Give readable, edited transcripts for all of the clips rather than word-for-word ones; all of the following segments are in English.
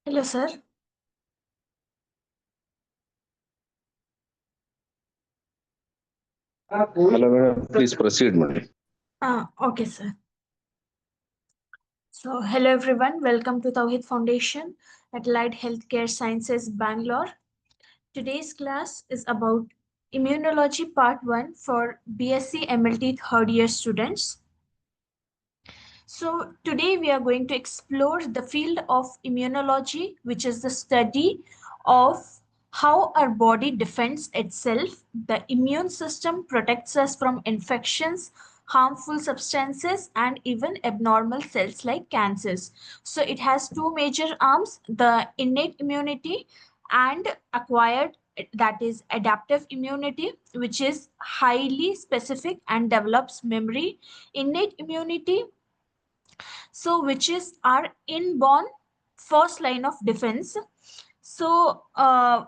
Hello, sir. Hello, madam. Please proceed, madam. Okay, sir. So, hello everyone. Welcome to Tawhid Foundation at Light Healthcare Sciences, Bangalore. Today's class is about Immunology Part 1 for BSc MLT third year students. So, today we are going to explore the field of immunology, which is the study of how our body defends itself. The immune system protects us from infections, harmful substances, and even abnormal cells like cancers. So, it has two major arms, the innate immunity and acquired, that is adaptive immunity, which is highly specific and develops memory. Innate immunity, so which is our inborn first line of defense. So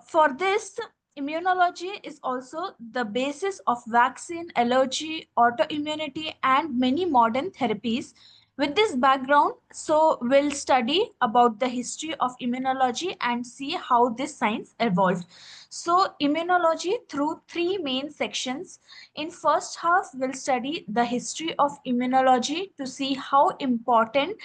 for this, immunology is also the basis of vaccine, allergy, autoimmunity, and many modern therapies. With this background, so we'll study about the history of immunology and see how this science evolved. So immunology through three main sections. In first half, we'll study the history of immunology to see how important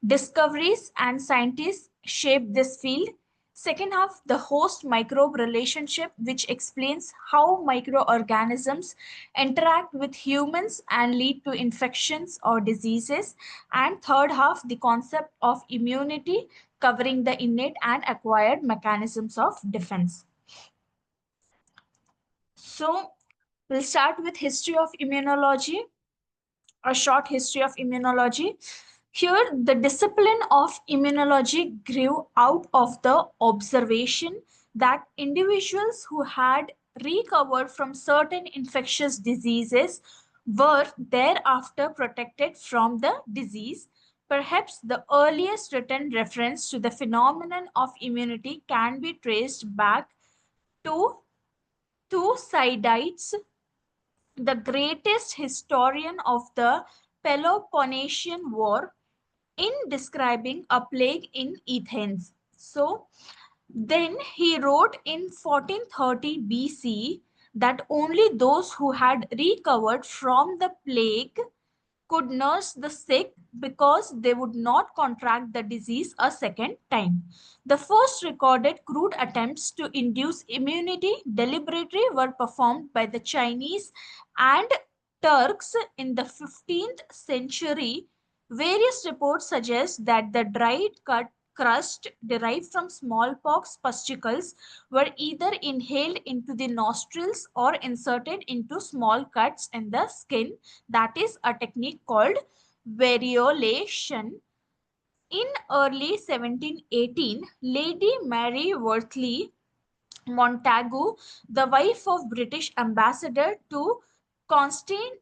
discoveries and scientists shaped this field. Second half, the host microbe relationship, which explains how microorganisms interact with humans and lead to infections or diseases. And third half, the concept of immunity, covering the innate and acquired mechanisms of defense. So, we'll start with history of immunology, a short history of immunology. Here, the discipline of immunology grew out of the observation that individuals who had recovered from certain infectious diseases were thereafter protected from the disease. Perhaps the earliest written reference to the phenomenon of immunity can be traced back to Thucydides, the greatest historian of the Peloponnesian War, in describing a plague in Athens. So then he wrote in 1430 BC that only those who had recovered from the plague could nurse the sick because they would not contract the disease a second time. The first recorded crude attempts to induce immunity deliberately were performed by the Chinese and Turks in the 15th century. Various reports suggest that the dried cut crust derived from smallpox pustules were either inhaled into the nostrils or inserted into small cuts in the skin. That is a technique called variolation. In early 1718, Lady Mary Wortley Montagu, the wife of British ambassador to Constantinople,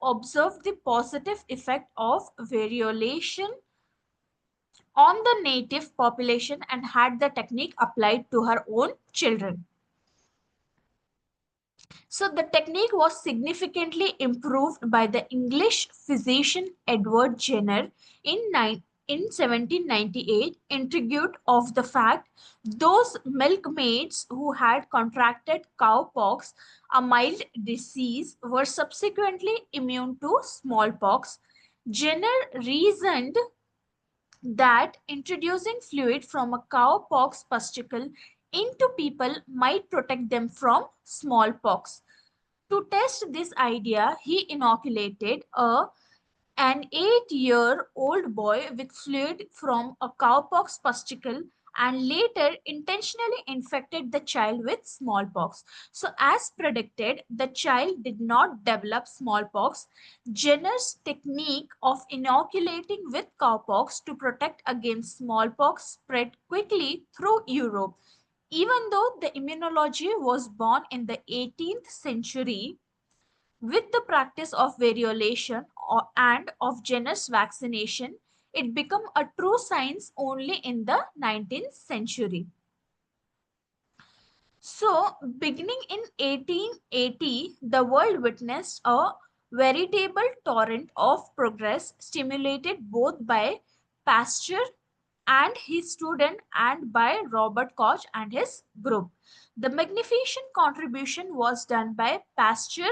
observed the positive effect of variolation on the native population and had the technique applied to her own children. So the technique was significantly improved by the English physician Edward Jenner in 1798, intrigued of the fact those milkmaids who had contracted cowpox, a mild disease, were subsequently immune to smallpox. Jenner reasoned that introducing fluid from a cowpox pustule into people might protect them from smallpox. To test this idea, he inoculated an 8-year-old boy with fluid from a cowpox pustule and later intentionally infected the child with smallpox. So, as predicted, the child did not develop smallpox. Jenner's technique of inoculating with cowpox to protect against smallpox spread quickly through Europe. Even though the immunology was born in the 18th century, with the practice of variolation and of genus vaccination, it became a true science only in the 19th century. So, beginning in 1880, the world witnessed a veritable torrent of progress stimulated both by Pasteur and his student and by Robert Koch and his group. The magnificent contribution was done by Pasteur,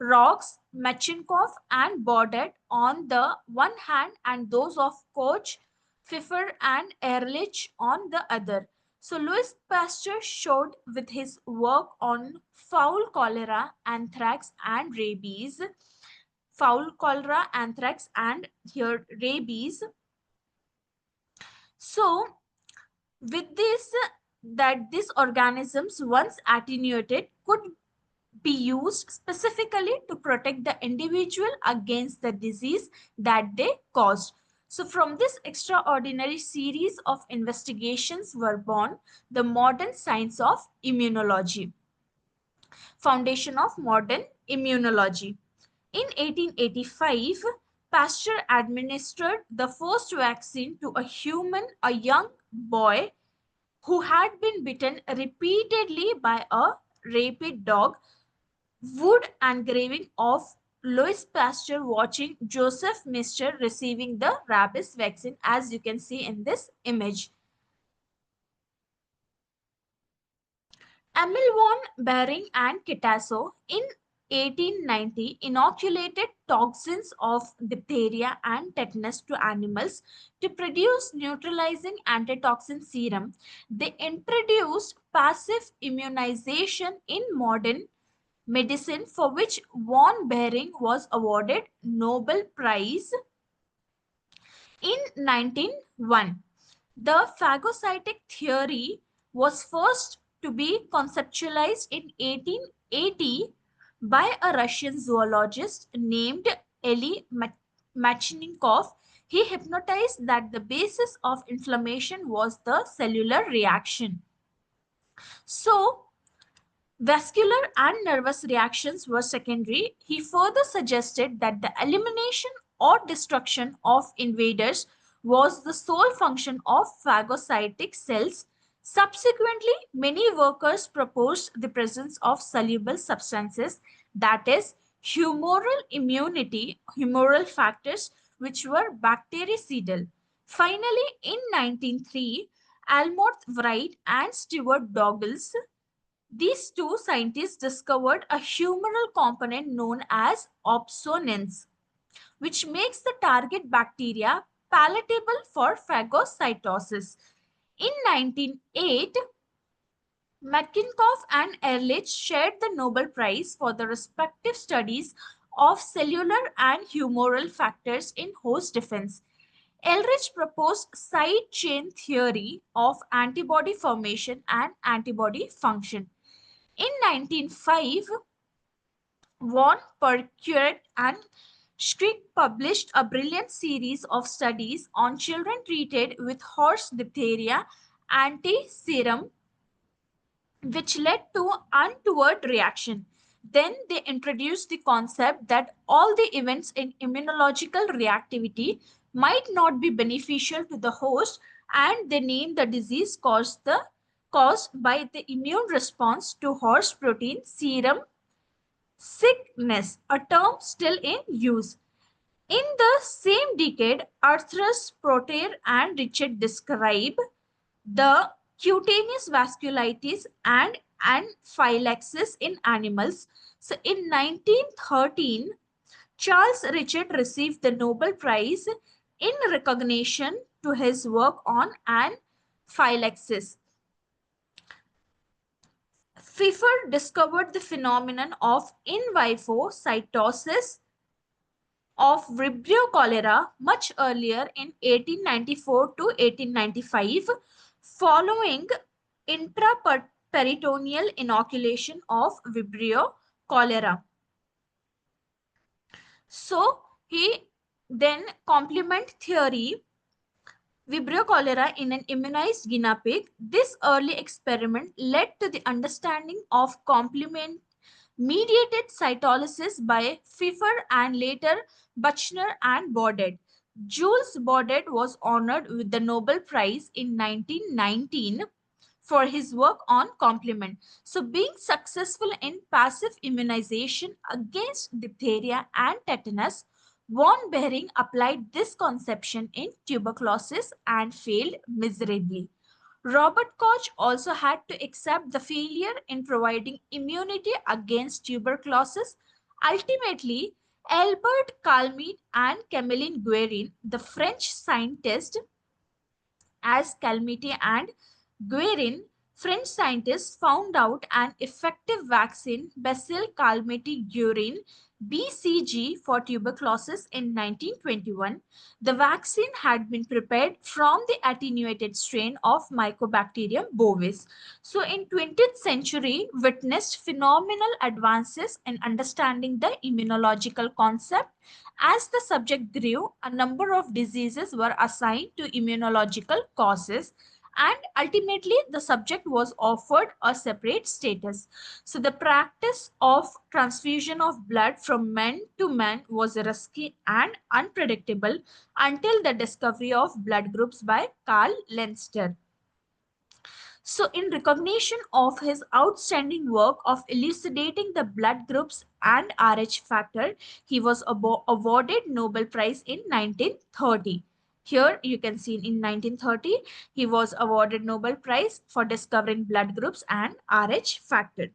Rocks, Metchnikoff, and Baudet on the one hand, and those of Koch, Pfeffer, and Ehrlich on the other. So Louis Pasteur showed with his work on fowl cholera, anthrax, and rabies, fowl cholera, anthrax, and here rabies. So with this, that these organisms once attenuated could be used specifically to protect the individual against the disease that they caused. So from this extraordinary series of investigations were born the modern science of immunology, foundation of modern immunology. In 1885, Pasteur administered the first vaccine to a young boy who had been bitten repeatedly by a rabid dog. Wood engraving of Louis Pasteur watching Joseph Mister receiving the rabies vaccine, as you can see in this image. Emil von Behring and Kitazo in 1890 inoculated toxins of diphtheria and tetanus to animals to produce neutralizing antitoxin serum. They introduced passive immunization in modern medicine, for which von Behring was awarded Nobel Prize in 1901. The phagocytic theory was first to be conceptualized in 1880 by a Russian zoologist named Eli Machnikov. He hypnotized that the basis of inflammation was the cellular reaction. So, vascular and nervous reactions were secondary. He further suggested that the elimination or destruction of invaders was the sole function of phagocytic cells. Subsequently, many workers proposed the presence of soluble substances, that is, humoral immunity, humoral factors, which were bactericidal. Finally, in 1903, Almorth Wright and Stewart Douglas, these two scientists discovered a humoral component known as opsonins, which makes the target bacteria palatable for phagocytosis. In 1908, Metchnikoff and Ehrlich shared the Nobel Prize for the respective studies of cellular and humoral factors in host defense. Ehrlich proposed side chain theory of antibody formation and antibody function. In 1905, von Perquert and Schrick published a brilliant series of studies on children treated with horse diphtheria anti-serum, which led to untoward reaction. Then they introduced the concept that all the events in immunological reactivity might not be beneficial to the host, and they named the disease caused by the immune response to horse protein serum sickness, a term still in use. In the same decade, Arthurus Proter and Richard describe the cutaneous vasculitis and anaphylaxis in animals. So in 1913, Charles Richard received the Nobel Prize in recognition to his work on anaphylaxis. Pfeffer discovered the phenomenon of in vivo cytosis of Vibrio cholera much earlier in 1894 to 1895 following intraperitoneal inoculation of Vibrio cholera. So he then complement theory Vibrio cholera in an immunized guinea pig. This early experiment led to the understanding of complement mediated cytolysis by Pfeffer and later Buchner and Baudet. Jules Baudet was honored with the Nobel Prize in 1919 for his work on complement. So, being successful in passive immunization against diphtheria and tetanus, Von Behring applied this conception in tuberculosis and failed miserably. Robert Koch also had to accept the failure in providing immunity against tuberculosis. Ultimately, Albert Calmet and Camille Guerin, the French scientist, as Calmette and Guerin, French scientists found out an effective vaccine, Bacille calmette guerin (BCG), for tuberculosis in 1921. The vaccine had been prepared from the attenuated strain of Mycobacterium bovis. So, in 20th century, witnessed phenomenal advances in understanding the immunological concept. As the subject grew, a number of diseases were assigned to immunological causes, and ultimately the subject was offered a separate status. So, the practice of transfusion of blood from man to man was risky and unpredictable until the discovery of blood groups by Carl Lenster. So, in recognition of his outstanding work of elucidating the blood groups and Rh factor, he was awarded Nobel Prize in 1930. Here you can see in 1930, he was awarded Nobel Prize for discovering blood groups and Rh factor.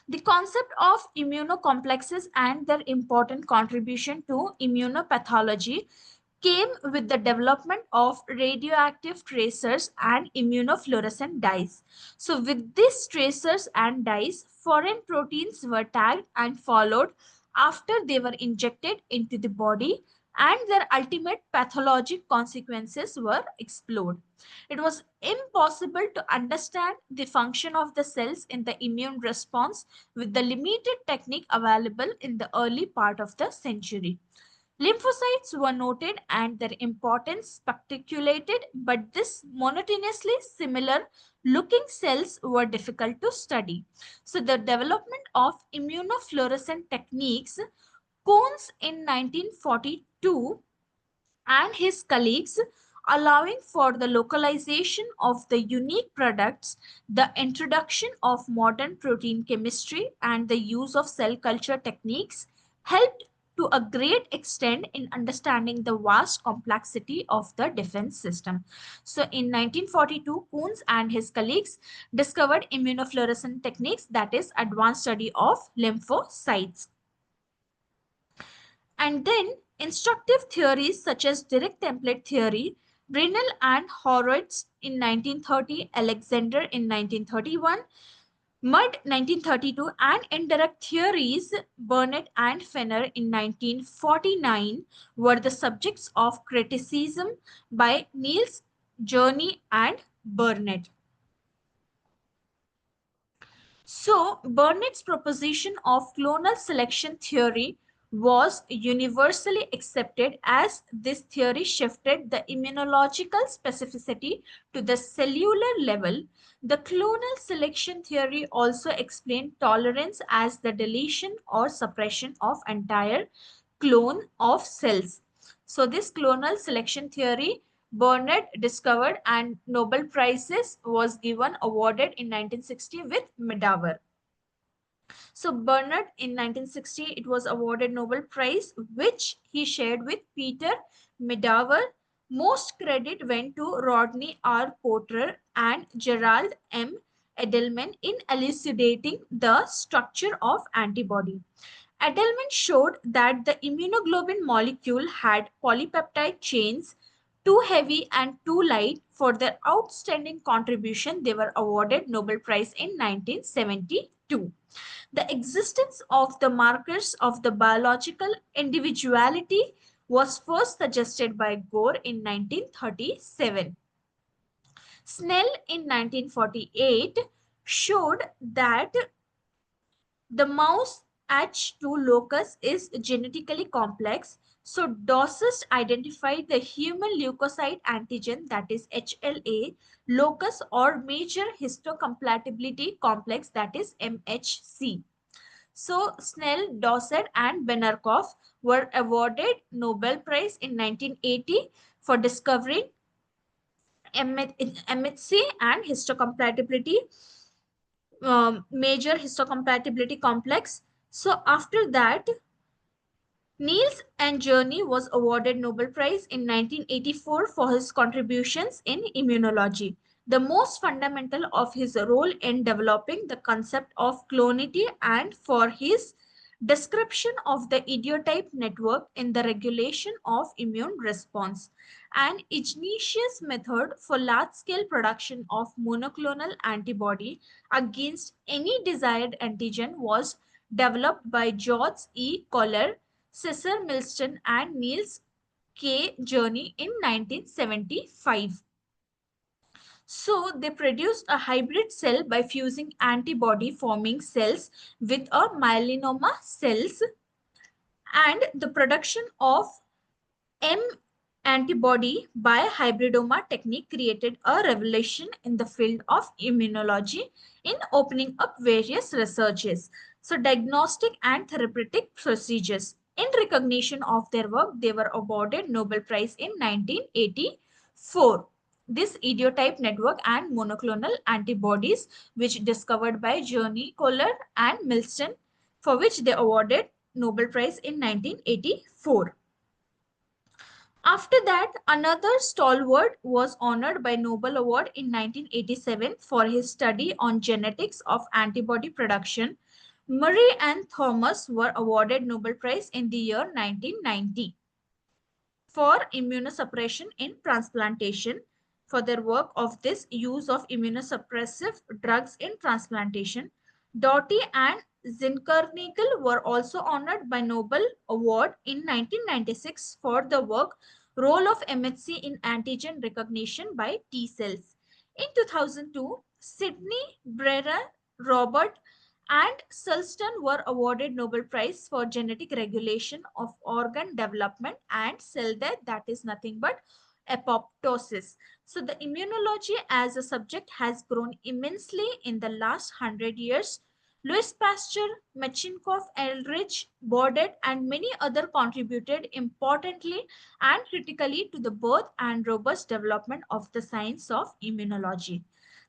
The concept of immunocomplexes and their important contribution to immunopathology came with the development of radioactive tracers and immunofluorescent dyes. So, with these tracers and dyes, foreign proteins were tagged and followed after they were injected into the body, and their ultimate pathologic consequences were explored. It was impossible to understand the function of the cells in the immune response with the limited technique available in the early part of the century. Lymphocytes were noted and their importance speculated, but this monotonously similar looking cells were difficult to study. So, the development of immunofluorescent techniques, Cones in 1942 and his colleagues, allowing for the localization of the unique products, the introduction of modern protein chemistry, and the use of cell culture techniques helped to a great extent in understanding the vast complexity of the defense system. So, in 1942, Coons and his colleagues discovered immunofluorescent techniques, that is, advanced study of lymphocytes. And then instructive theories such as direct template theory, Brinell and Horowitz in 1930, Alexander in 1931, Mudd 1932, and indirect theories, Burnett and Fenner in 1949, were the subjects of criticism by Niels Journey and Burnett. So, Burnett's proposition of clonal selection theory was universally accepted as this theory shifted the immunological specificity to the cellular level. The clonal selection theory also explained tolerance as the deletion or suppression of entire clone of cells. So, this clonal selection theory Burnett discovered and Nobel Prizes was given awarded in 1960 with Medawar. So Burnett in 1960 it was awarded Nobel Prize which he shared with Peter Medawar. Most credit went to Rodney R. Porter and Gerald M. Edelman in elucidating the structure of antibody. Edelman showed that the immunoglobulin molecule had polypeptide chains too heavy and too light. For their outstanding contribution, they were awarded Nobel Prize in 1972. The existence of the markers of the biological individuality was first suggested by Gore in 1937. Snell in 1948 showed that the mouse H2 locus is genetically complex. So, Dossist identified the human leukocyte antigen, that is HLA, locus or major histocompatibility complex, that is MHC. So, Snell, Dossett, and Benarkov were awarded Nobel Prize in 1980 for discovering MHC and histocompatibility, major histocompatibility complex. So, after that, Niels and Journey was awarded Nobel Prize in 1984 for his contributions in immunology, the most fundamental of his role in developing the concept of clonity and for his description of the idiotype network in the regulation of immune response. An ingenious method for large-scale production of monoclonal antibody against any desired antigen was developed by George E. Kohler, Cesar Milston and Niels K. Journey in 1975. So they produced a hybrid cell by fusing antibody forming cells with a melanoma cells, and the production of M antibody by hybridoma technique created a revolution in the field of immunology in opening up various researches. So diagnostic and therapeutic procedures. In recognition of their work, they were awarded Nobel Prize in 1984. This idiotype network and monoclonal antibodies, which discovered by Journey, Kohler and Milston, for which they awarded Nobel Prize in 1984. After that, another stalwart was honored by Nobel Award in 1987 for his study on genetics of antibody production. Murray and Thomas were awarded Nobel Prize in the year 1990 for immunosuppression in transplantation for their work of this use of immunosuppressive drugs in transplantation. Doughty and Zinkernickel were also honored by Nobel Award in 1996 for the work role of MHC in antigen recognition by T cells. In 2002, Sidney Brenner, Robert and Sulston were awarded Nobel Prize for genetic regulation of organ development and cell death, that is nothing but apoptosis. So the immunology as a subject has grown immensely in the last 100 years. Louis Pasteur, Metchnikoff, Eldridge, Bordet, and many others contributed importantly and critically to the birth and robust development of the science of immunology.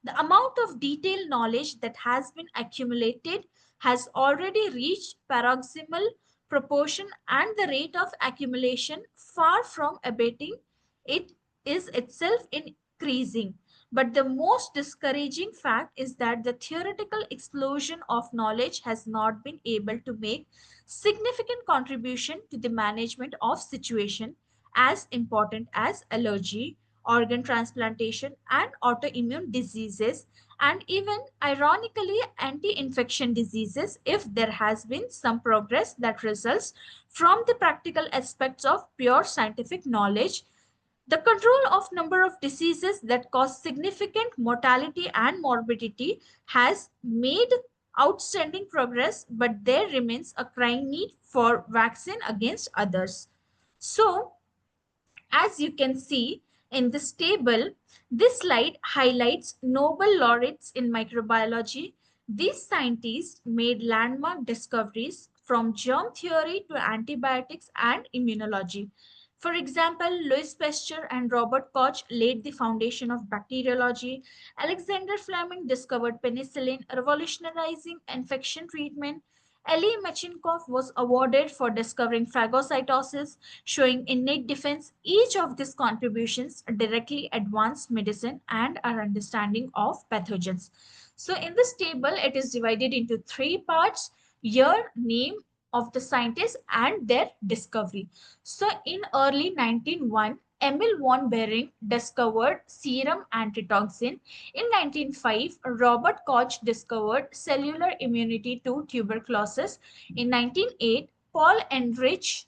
The amount of detailed knowledge that has been accumulated has already reached paroxysmal proportion, and the rate of accumulation, far from abating, it is itself increasing. But the most discouraging fact is that the theoretical explosion of knowledge has not been able to make significant contribution to the management of situation as important as allergy, organ transplantation, and autoimmune diseases, and even ironically anti-infection diseases if there has been some progress that results from the practical aspects of pure scientific knowledge. The control of number of diseases that cause significant mortality and morbidity has made outstanding progress, but there remains a crying need for vaccine against others. So as you can see in this table, this slide highlights Nobel laureates in microbiology. These scientists made landmark discoveries from germ theory to antibiotics and immunology. For example, Louis Pasteur and Robert Koch laid the foundation of bacteriology. Alexander Fleming discovered penicillin, revolutionizing infection treatment. Elie Metchnikoff was awarded for discovering phagocytosis, showing innate defense. Each of these contributions directly advanced medicine and our understanding of pathogens. So in this table, it is divided into three parts: year, name of the scientist, and their discovery. So in early 1901, Emil von Behring discovered serum antitoxin. In 1905, Robert Koch discovered cellular immunity to tuberculosis. In 1908, Paul Enrich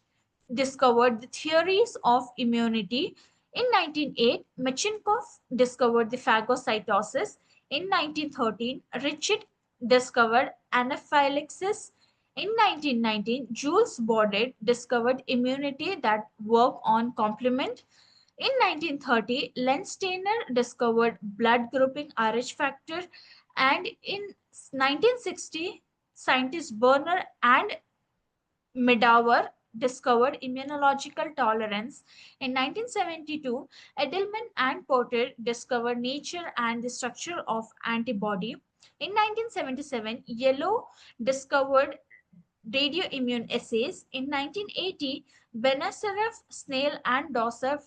discovered the theories of immunity. In 1908, Metchnikoff discovered the phagocytosis. In 1913, Richard discovered anaphylaxis. In 1919, Jules Bordet discovered immunity that work on complement. In 1930, Lenz Steiner discovered blood grouping Rh factor, and in 1960, scientists Berner and Medauer discovered immunological tolerance. In 1972, Edelman and Porter discovered nature and the structure of antibody. In 1977, Yellow discovered radioimmunoassays. In 1980, Benacerraf, Snail, and Dorset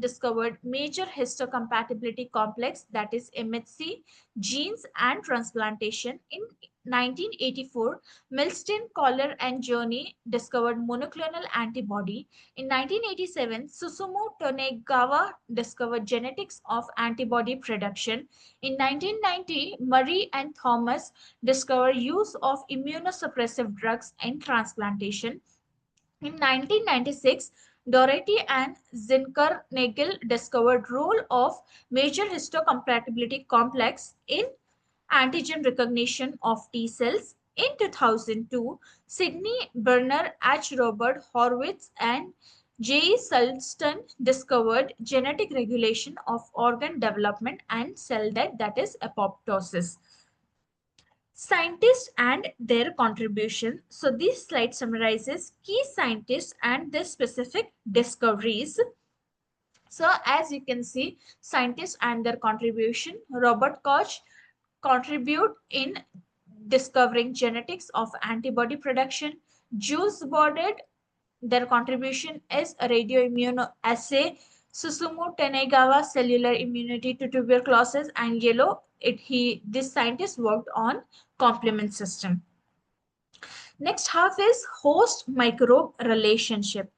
discovered major histocompatibility complex, that is MHC, genes and transplantation. In 1984, Milstein, Collar, and Journey discovered monoclonal antibody. In 1987, Susumu Tonegawa discovered genetics of antibody production. In 1990, Murray and Thomas discovered use of immunosuppressive drugs in transplantation. In 1996, Doherty and Zinker-Nagel discovered role of major histocompatibility complex in antigen recognition of T cells. In 2002, Sidney Brenner, H. Robert Horwitz, and J. Sulston discovered genetic regulation of organ development and cell death, that is apoptosis. Scientists and their contribution. So this slide summarizes key scientists and their specific discoveries. So as you can see, scientists and their contribution. Robert Koch contribute in discovering genetics of antibody production. Jules Bordet, their contribution is a radioimmunoassay. Susumu Tenegawa, cellular immunity to tuberculosis, and Yellow, this scientist worked on complement system. Next half is host microbe relationship.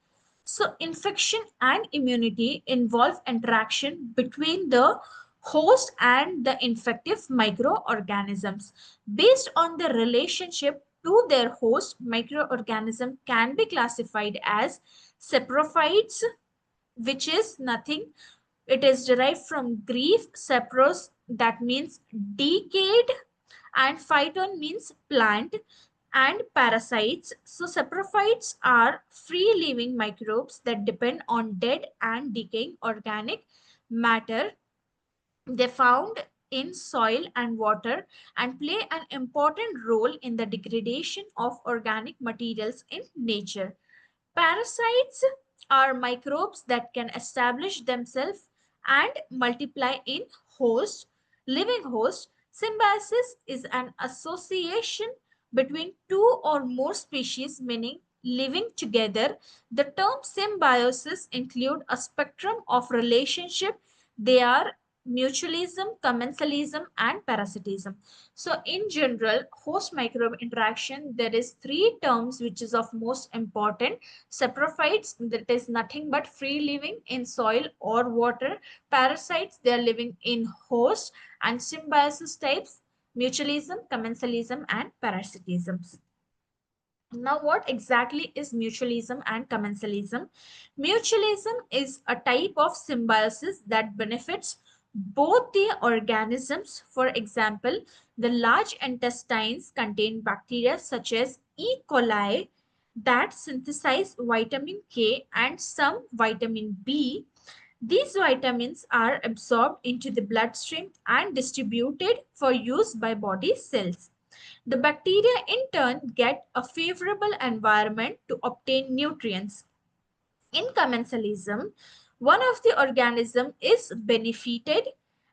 So infection and immunity involve interaction between the host and the infective microorganisms. Based on the relationship to their host, microorganism can be classified as saprophytes, which is nothing. It is derived from Greek sapros, that means decayed, and phyton means plant, and parasites. So saprophytes are free living microbes that depend on dead and decaying organic matter. They found in soil and water and play an important role in the degradation of organic materials in nature. Parasites are microbes that can establish themselves and multiply in host, living host. Symbiosis is an association between two or more species, meaning living together. The term symbiosis include a spectrum of relationship. They are mutualism, commensalism, and parasitism. So in general, host microbe interaction, there is three terms which is of most important. Saprophytes, that is nothing but free living in soil or water. Parasites, they are living in host. And symbiosis types, mutualism, commensalism, and parasitism. Now, what exactly is mutualism and commensalism? Mutualism is a type of symbiosis that benefits both the organisms. For example, the large intestines contain bacteria such as E. coli that synthesize vitamin K and some vitamin B. These vitamins are absorbed into the bloodstream and distributed for use by body cells. The bacteria in turn get a favorable environment to obtain nutrients. In commensalism, one of the organism is benefited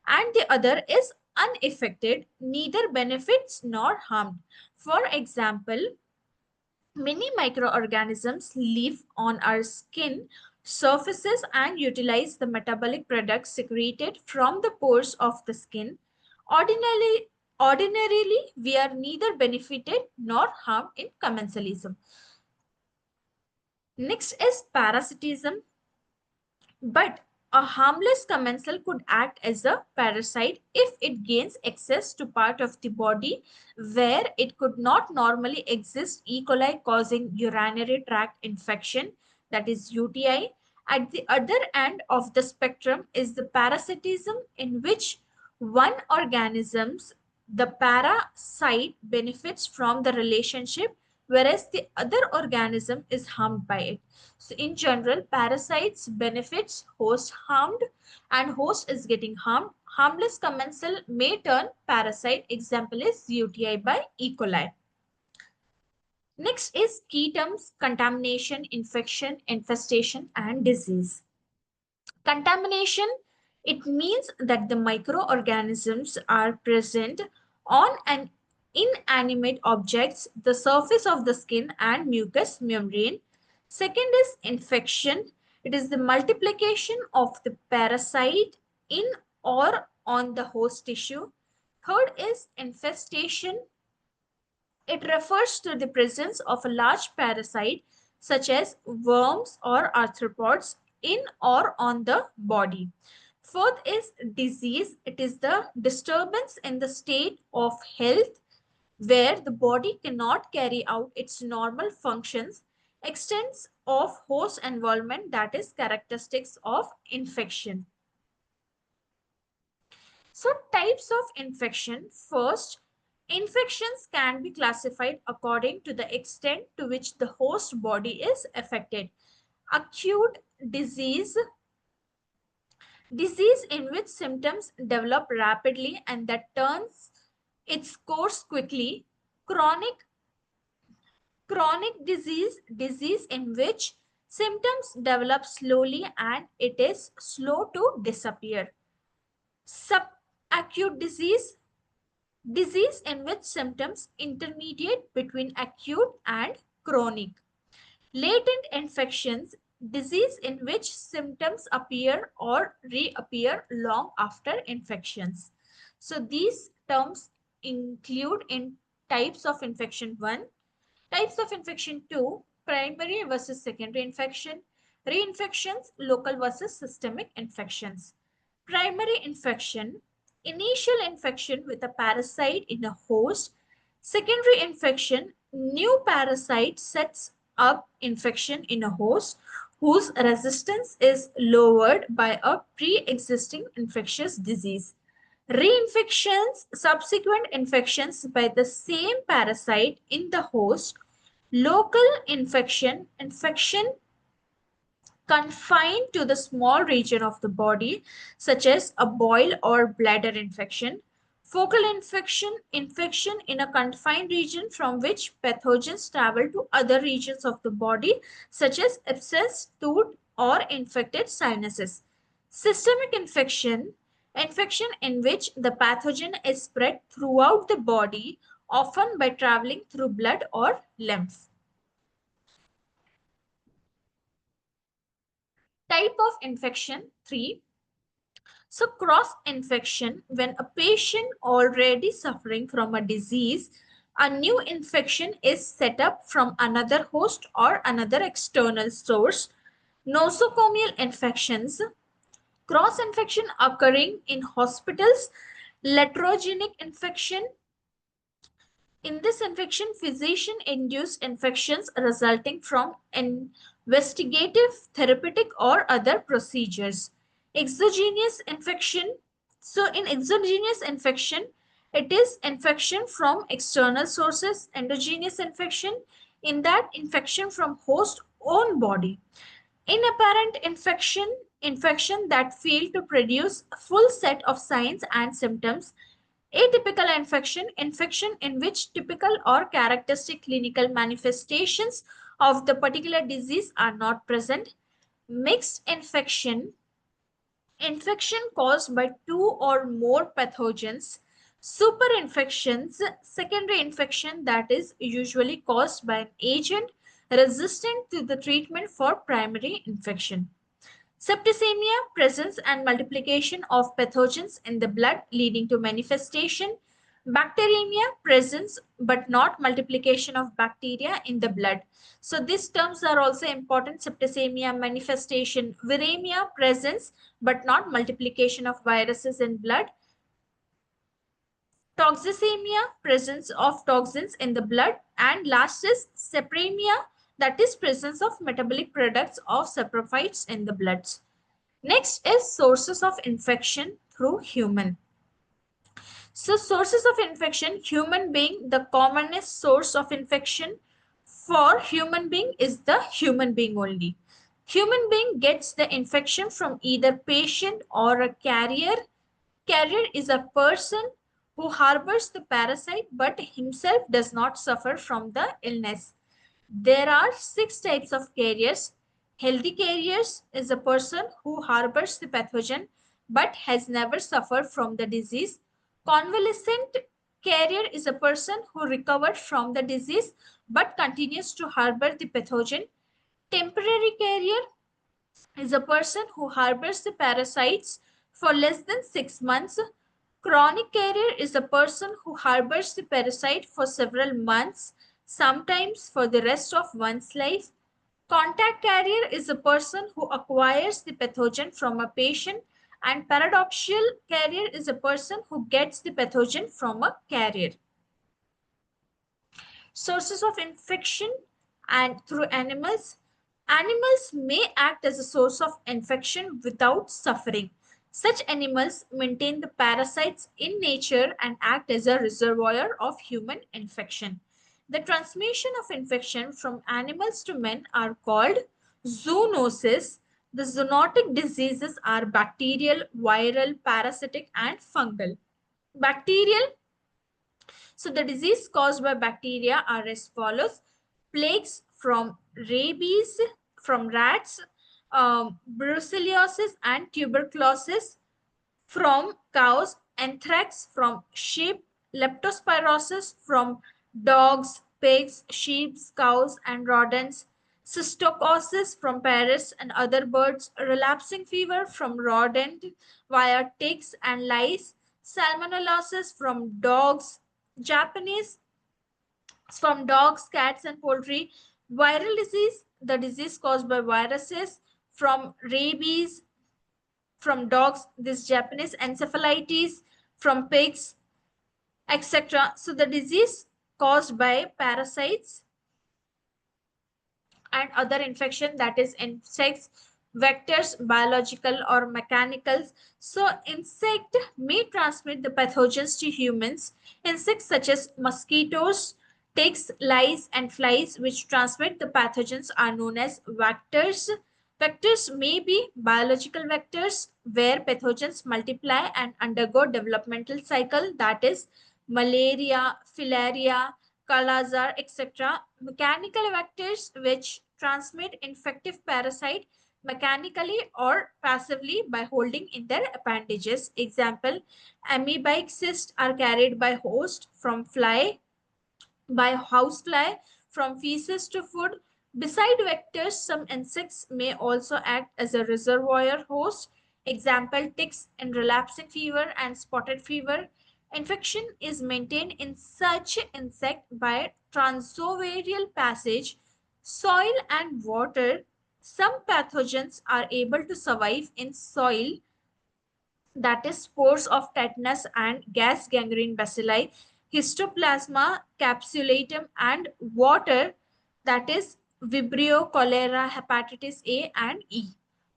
and the other is unaffected, neither benefits nor harmed. For example, many microorganisms live on our skin surfaces and utilize the metabolic products secreted from the pores of the skin. Ordinarily, ordinarily, we are neither benefited nor harmed in commensalism. Next is parasitism. But a harmless commensal could act as a parasite if it gains access to part of the body where it could not normally exist, E. coli causing urinary tract infection, that is UTI. At the other end of the spectrum is the parasitism, in which one organism's the parasite benefits from the relationship, whereas the other organism is harmed by it. So in general, parasites benefits, host harmed, and host is getting harmed. Harmless commensal may turn parasite. Example is UTI by E. coli. Next is key terms: contamination, infection, infestation, and disease. Contamination, it means that the microorganisms are present on an inanimate objects, the surface of the skin and mucous membrane. Second is infection. It is the multiplication of the parasite in or on the host tissue. Third is infestation. It refers to the presence of a large parasite such as worms or arthropods in or on the body. Fourth is disease. It is the disturbance in the state of health where the body cannot carry out its normal functions. Extents of host involvement, that is characteristics of infection. So, types of infection. First, infections can be classified according to the extent to which the host body is affected. Acute disease, disease in which symptoms develop rapidly and that turns its course quickly. Chronic, chronic disease, disease in which symptoms develop slowly and it is slow to disappear. Subacute disease, disease in which symptoms intermediate between acute and chronic. Latent infections, disease in which symptoms appear or reappear long after infections. So these terms include in types of infection 1, types of infection 2, primary versus secondary infection, reinfections, local versus systemic infections. Primary infection, initial infection with a parasite in a host. Secondary infection, new parasite sets up infection in a host whose resistance is lowered by a pre-existing infectious disease. Reinfections, subsequent infections by the same parasite in the host. Local infection, infection confined to the small region of the body, such as a boil or bladder infection. Focal infection, infection in a confined region from which pathogens travel to other regions of the body, such as abscess, tooth, or infected sinuses. Systemic infection, infection in which the pathogen is spread throughout the body, often by traveling through blood or lymph. Type of infection 3. So, cross infection, when a patient already suffering from a disease, a new infection is set up from another host or another external source. Nosocomial infections, cross infection occurring in hospitals, latrogenic infection. In this infection, physician-induced infections resulting from investigative, therapeutic, or other procedures. Exogenous infection. So, in exogenous infection, it is infection from external sources. Endogenous infection, in that infection from host own body. Inapparent infection, infection that fail to produce a full set of signs and symptoms. Atypical infection, infection in which typical or characteristic clinical manifestations of the particular disease are not present. Mixed infection, infection caused by two or more pathogens. Superinfections, secondary infection that is usually caused by an agent resistant to the treatment for primary infection. Septicemia, presence and multiplication of pathogens in the blood leading to manifestation. Bacteremia, presence but not multiplication of bacteria in the blood. So these terms are also important. Septicemia, manifestation. Viremia, presence but not multiplication of viruses in blood. Toxicemia, presence of toxins in the blood. And last is sapremia, that is presence of metabolic products of saprophytes in the blood. Next is sources of infection through human. So sources of infection, human being, the commonest source of infection for human being is the human being only. Human being gets the infection from either patient or a carrier. Carrier is a person who harbors the parasite but himself does not suffer from the illness. There are 6 types of carriers. Healthy carriers is a person who harbors the pathogen but has never suffered from the disease. Convalescent Carrier is a person who recovered from the disease but continues to harbor the pathogen. Temporary carrier is a person who harbors the parasites for less than 6 months. Chronic carrier is a person who harbors the parasite for several months, sometimes for the rest of one's life. Contact carrier is a person who acquires the pathogen from a patient, and paradoxical carrier is a person who gets the pathogen from a carrier. Sources of infection and through animals. Animals may act as a source of infection without suffering. Such animals maintain the parasites in nature and act as a reservoir of human infection. The transmission of infection from animals to men are called zoonosis. The zoonotic diseases are bacterial, viral, parasitic, and fungal. Bacterial, so the disease caused by bacteria are as follows: plagues from rabies from rats, brucellosis and tuberculosis from cows, anthrax from sheep, leptospirosis from dogs, pigs, sheep, cows, and rodents, cysticercosis from parrots and other birds, relapsing fever from rodent via ticks and lice, salmonellosis from dogs, Japanese from dogs, cats, and poultry, viral disease, the disease caused by viruses from rabies, from dogs, this Japanese encephalitis from pigs, etc. So the disease caused by parasites and other infection, that is insects, vectors, biological or mechanical. So insect may transmit the pathogens to humans. Insects such as mosquitoes, ticks, lice, and flies, which transmit the pathogens, are known as vectors. Vectors may be biological vectors where pathogens multiply and undergo developmental cycle, that is malaria, filaria, Kala-azar, etc. Mechanical vectors which transmit infective parasite mechanically or passively by holding in their appendages. Example, amoebic cysts are carried by host from fly, by housefly, from feces to food. Beside vectors, some insects may also act as a reservoir host. Example, ticks in relapsing fever and spotted fever. Infection is maintained in such insect by transovarial passage, soil and water. Some pathogens are able to survive in soil, that is spores of tetanus and gas gangrene bacilli, histoplasma capsulatum, and water, that is vibrio, cholera, hepatitis A and E.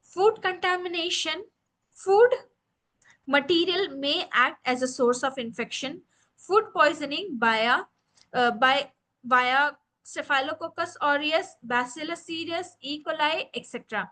Food contamination. Food material may act as a source of infection. Food poisoning via Staphylococcus aureus, Bacillus cereus, E. coli, etc.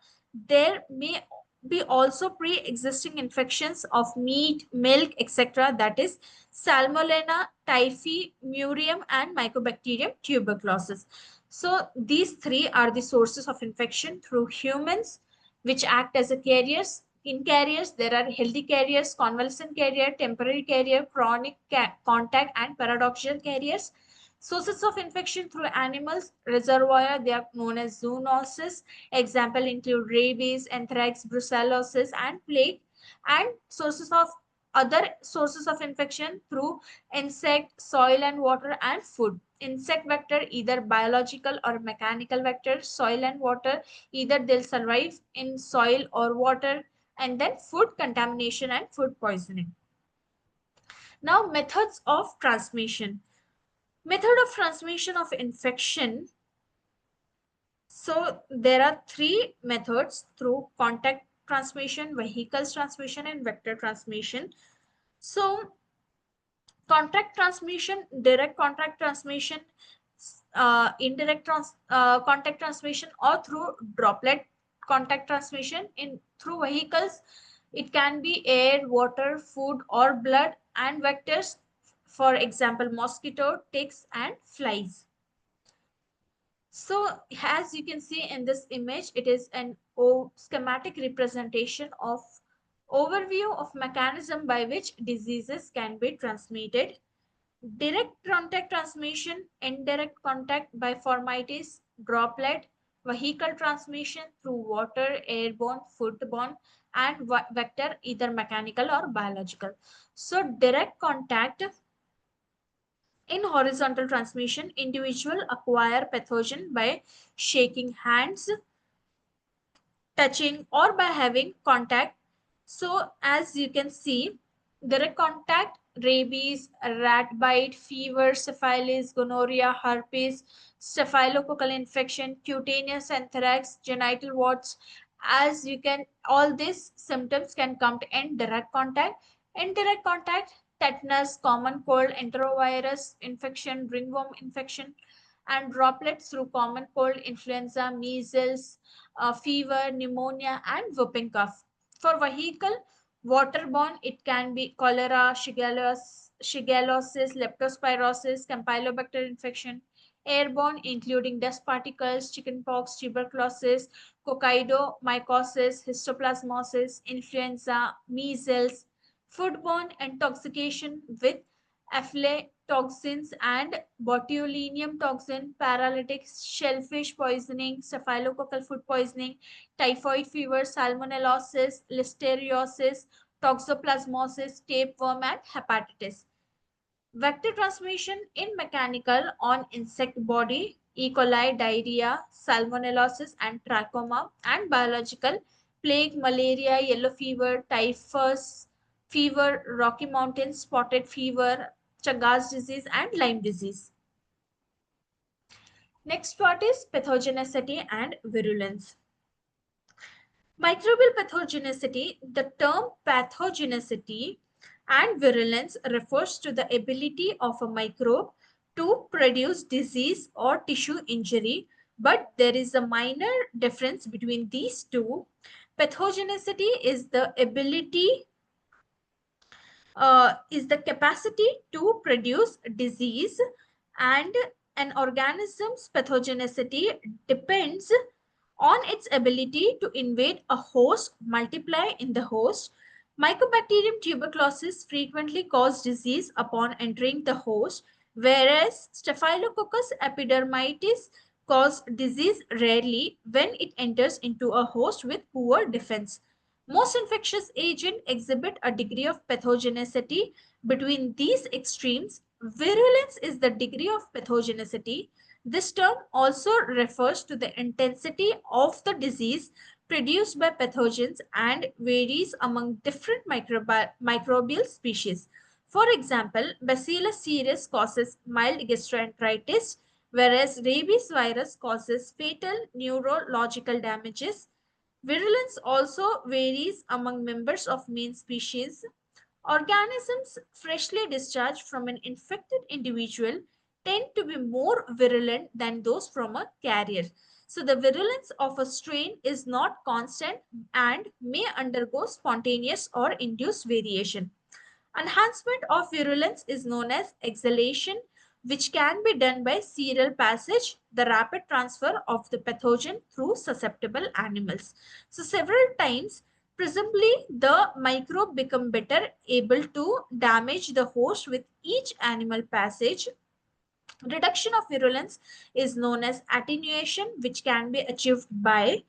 There may be also pre-existing infections of meat, milk, etc. That is Salmonella, typhi, murium, and Mycobacterium tuberculosis. So these three are the sources of infection through humans, which act as a carriers. In carriers, there are healthy carriers, convalescent carrier, temporary carrier, chronic contact, and paradoxical carriers. Sources of infection through animals, reservoir, they are known as zoonosis. Example include rabies, anthrax, brucellosis, and plague. And other sources of infection through insect, soil and water, and food. Insect vector, either biological or mechanical vector, soil and water, either they'll survive in soil or water, and then food contamination and food poisoning. Now, methods of transmission. Method of transmission of infection. So there are three methods: through contact transmission, vehicles transmission, and vector transmission. So contact transmission, direct contact transmission, indirect contact transmission, or through droplet contact transmission. In through vehicles, it can be air, water, food, or blood, and vectors, for example mosquito, ticks, and flies. So as you can see in this image, it is an schematic representation of overview of mechanism by which diseases can be transmitted. Direct contact transmission, indirect contact by formities, droplet, vehicle transmission through water, airborne, foodborne, and vector, either mechanical or biological. So, direct contact in horizontal transmission, individual acquire pathogen by shaking hands, touching, or by having contact. So, as you can see, direct contact, rabies, rat bite, fever, syphilis, gonorrhea, herpes, staphylococcal infection, cutaneous anthrax, genital warts. As you can, all these symptoms can come to in direct contact. Indirect contact, tetanus, common cold, enterovirus infection, ringworm infection, and droplets through common cold, influenza, measles, fever, pneumonia, and whooping cough. For vehicle, waterborne, it can be cholera, shigellosis, leptospirosis, campylobacter infection. Airborne, including dust particles, chickenpox, tuberculosis, coccidomycosis, histoplasmosis, influenza, measles. Foodborne intoxication with aflatoxins and botulinum toxin, paralytic shellfish poisoning, staphylococcal food poisoning, typhoid fever, salmonellosis, listeriosis, toxoplasmosis, tapeworm, and hepatitis. Vector transmission in mechanical on insect body, E. coli, diarrhea, salmonellosis, and trachoma, and biological plague, malaria, yellow fever, typhus fever, Rocky Mountain spotted fever, Chagas disease, and Lyme disease. Next part is pathogenicity and virulence. Microbial pathogenicity, the term pathogenicity and virulence refers to the ability of a microbe to produce disease or tissue injury, but there is a minor difference between these two. Pathogenicity is the capacity to produce disease, and an organism's pathogenicity depends on its ability to invade a host, multiply in the host. Mycobacterium tuberculosis frequently cause disease upon entering the host, whereas Staphylococcus epidermidis cause disease rarely when it enters into a host with poor defense. Most infectious agents exhibit a degree of pathogenicity between these extremes. Virulence is the degree of pathogenicity. This term also refers to the intensity of the disease produced by pathogens and varies among different microbial species. For example, Bacillus cereus causes mild gastroenteritis, whereas rabies virus causes fatal neurological damages. Virulence also varies among members of main species. Organisms freshly discharged from an infected individual tend to be more virulent than those from a carrier. So, the virulence of a strain is not constant and may undergo spontaneous or induced variation. Enhancement of virulence is known as exhalation, which can be done by serial passage, the rapid transfer of the pathogen through susceptible animals. So, several times, presumably, the microbe become better able to damage the host with each animal passage. Reduction of virulence is known as attenuation, which can be achieved by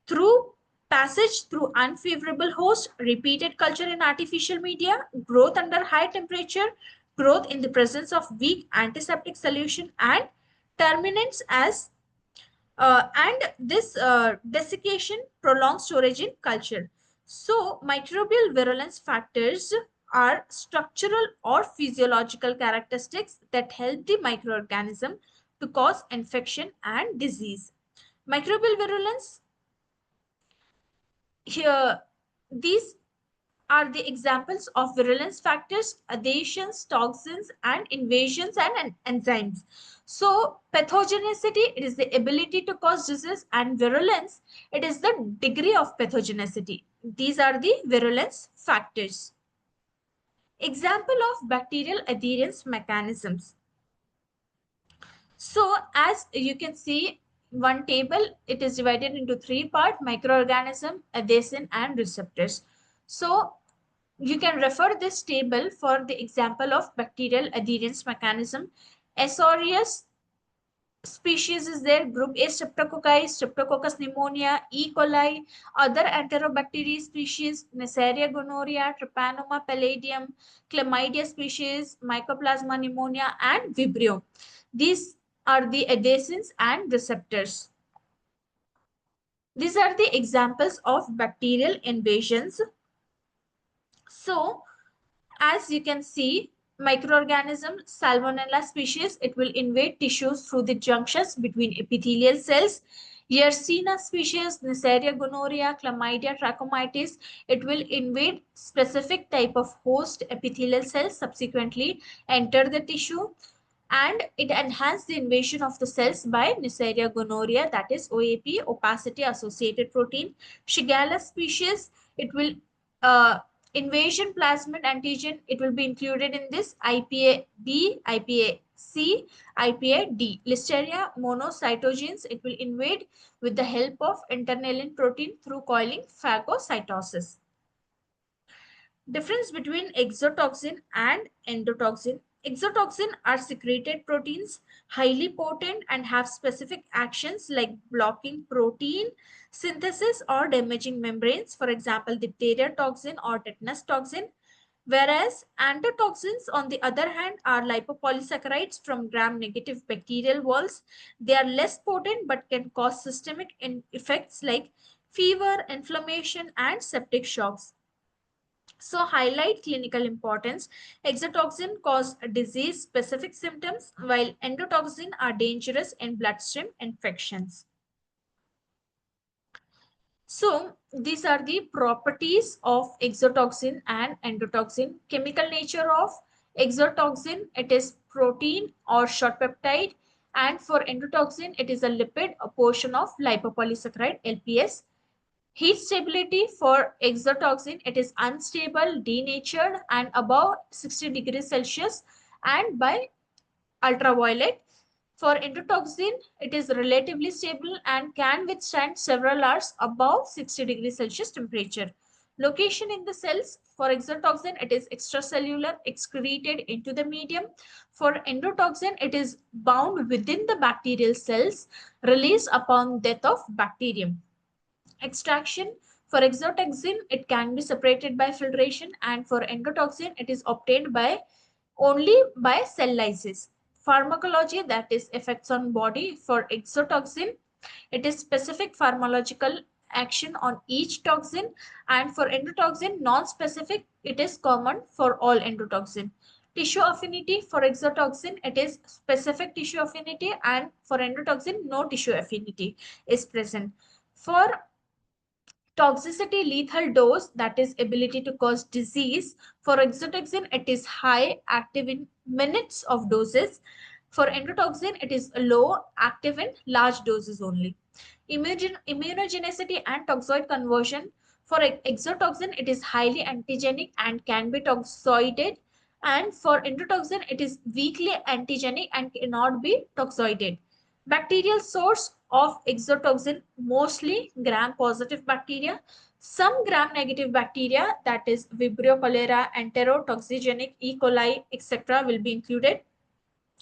through passage through unfavorable host, repeated culture in artificial media, growth under high temperature, growth in the presence of weak antiseptic solution, and terminants as and this desiccation prolonged storage in culture. So, microbial virulence factors are structural or physiological characteristics that help the microorganism to cause infection and disease. Microbial virulence here, these are the examples of virulence factors, adhesions, toxins, and invasions and enzymes. So, pathogenicity, it is the ability to cause disease, and virulence, it is the degree of pathogenicity. These are the virulence factors. Example of bacterial adherence mechanisms. So, as you can see, one table, it is divided into three parts: microorganism, adhesin, and receptors. So, You can refer this table for the example of bacterial adherence mechanism. Asorius species is there, group A streptococci, streptococcus pneumonia, E. coli, other enterobacteria species, Neisseria gonorrhea, Trypanoma palladium, chlamydia species, Mycoplasma pneumonia, and Vibrio. These are the adhesins and receptors. These are the examples of bacterial invasions. So, as you can see, microorganism Salmonella species, it will invade tissues through the junctions between epithelial cells. Yersinia species, Neisseria gonorrhea, Chlamydia trachomatis, it will invade specific type of host epithelial cells, subsequently enter the tissue, and it enhances the invasion of the cells by Neisseria gonorrhea, that is OAP, opacity associated protein. Shigella species, it will uh, invasion plasmid antigen, it will be included in this IPA B, IPA C, IPA D. Listeria monocytogenes, it will invade with the help of internalin protein through coiling phagocytosis. Difference between exotoxin and endotoxin. Exotoxin are secreted proteins, highly potent and have specific actions like blocking protein synthesis or damaging membranes, for example, diphtheria toxin or tetanus toxin. Whereas endotoxins, on the other hand, are lipopolysaccharides from gram-negative bacterial walls. They are less potent but can cause systemic effects like fever, inflammation, and septic shocks. So highlight clinical importance. Exotoxin cause disease specific symptoms while endotoxin are dangerous in bloodstream infections. So these are the properties of exotoxin and endotoxin. Chemical nature of exotoxin, it is protein or short peptide, and for endotoxin it is a lipid, a portion of lipopolysaccharide LPS. Heat stability for exotoxin, it is unstable, denatured, and above 60 degrees Celsius and by ultraviolet. For endotoxin, it is relatively stable and can withstand several hours above 60 degrees Celsius temperature. Location in the cells, for exotoxin, it is extracellular, excreted into the medium. For endotoxin, it is bound within the bacterial cells, released upon death of bacterium. Extraction, for exotoxin, it can be separated by filtration, and for endotoxin, it is obtained by only by cell lysis. Pharmacology, that is effects on body. For exotoxin, it is specific pharmacological action on each toxin, and for endotoxin, non-specific, it is common for all endotoxin. Tissue affinity, for exotoxin, it is specific tissue affinity, and for endotoxin, no tissue affinity is present. For toxicity, lethal dose, that is ability to cause disease. For exotoxin, it is high, active in minutes of doses. For endotoxin, it is low, active in large doses only. Immunogenicity and toxoid conversion. For exotoxin, it is highly antigenic and can be toxoided, and for endotoxin, it is weakly antigenic and cannot be toxoided. Bacterial source of exotoxin, mostly gram-positive bacteria. Some gram-negative bacteria, that is Vibrio cholera, enterotoxigenic, E. coli, etc., will be included.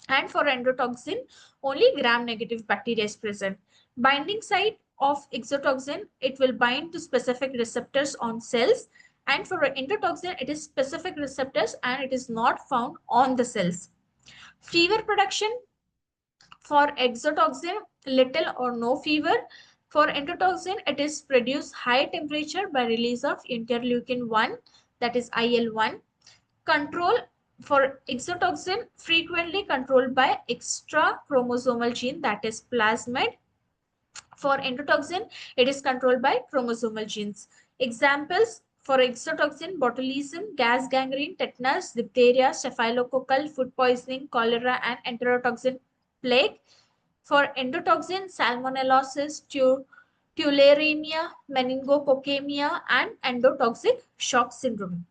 And for endotoxin, only gram-negative bacteria is present. Binding site of exotoxin, it will bind to specific receptors on cells. And for endotoxin, it is specific receptors and it is not found on the cells. Fever production, for exotoxin, little or no fever. For endotoxin, it is produced high temperature by release of interleukin 1, that is IL-1. Control, for exotoxin, frequently controlled by extra chromosomal gene, that is plasmid. For endotoxin, it is controlled by chromosomal genes. Examples for exotoxin: botulism, gas gangrene, tetanus, diphtheria, staphylococcal, food poisoning, cholera, and enterotoxin plague. For endotoxin, salmonellosis, tularemia, meningococcemia, and endotoxic shock syndrome.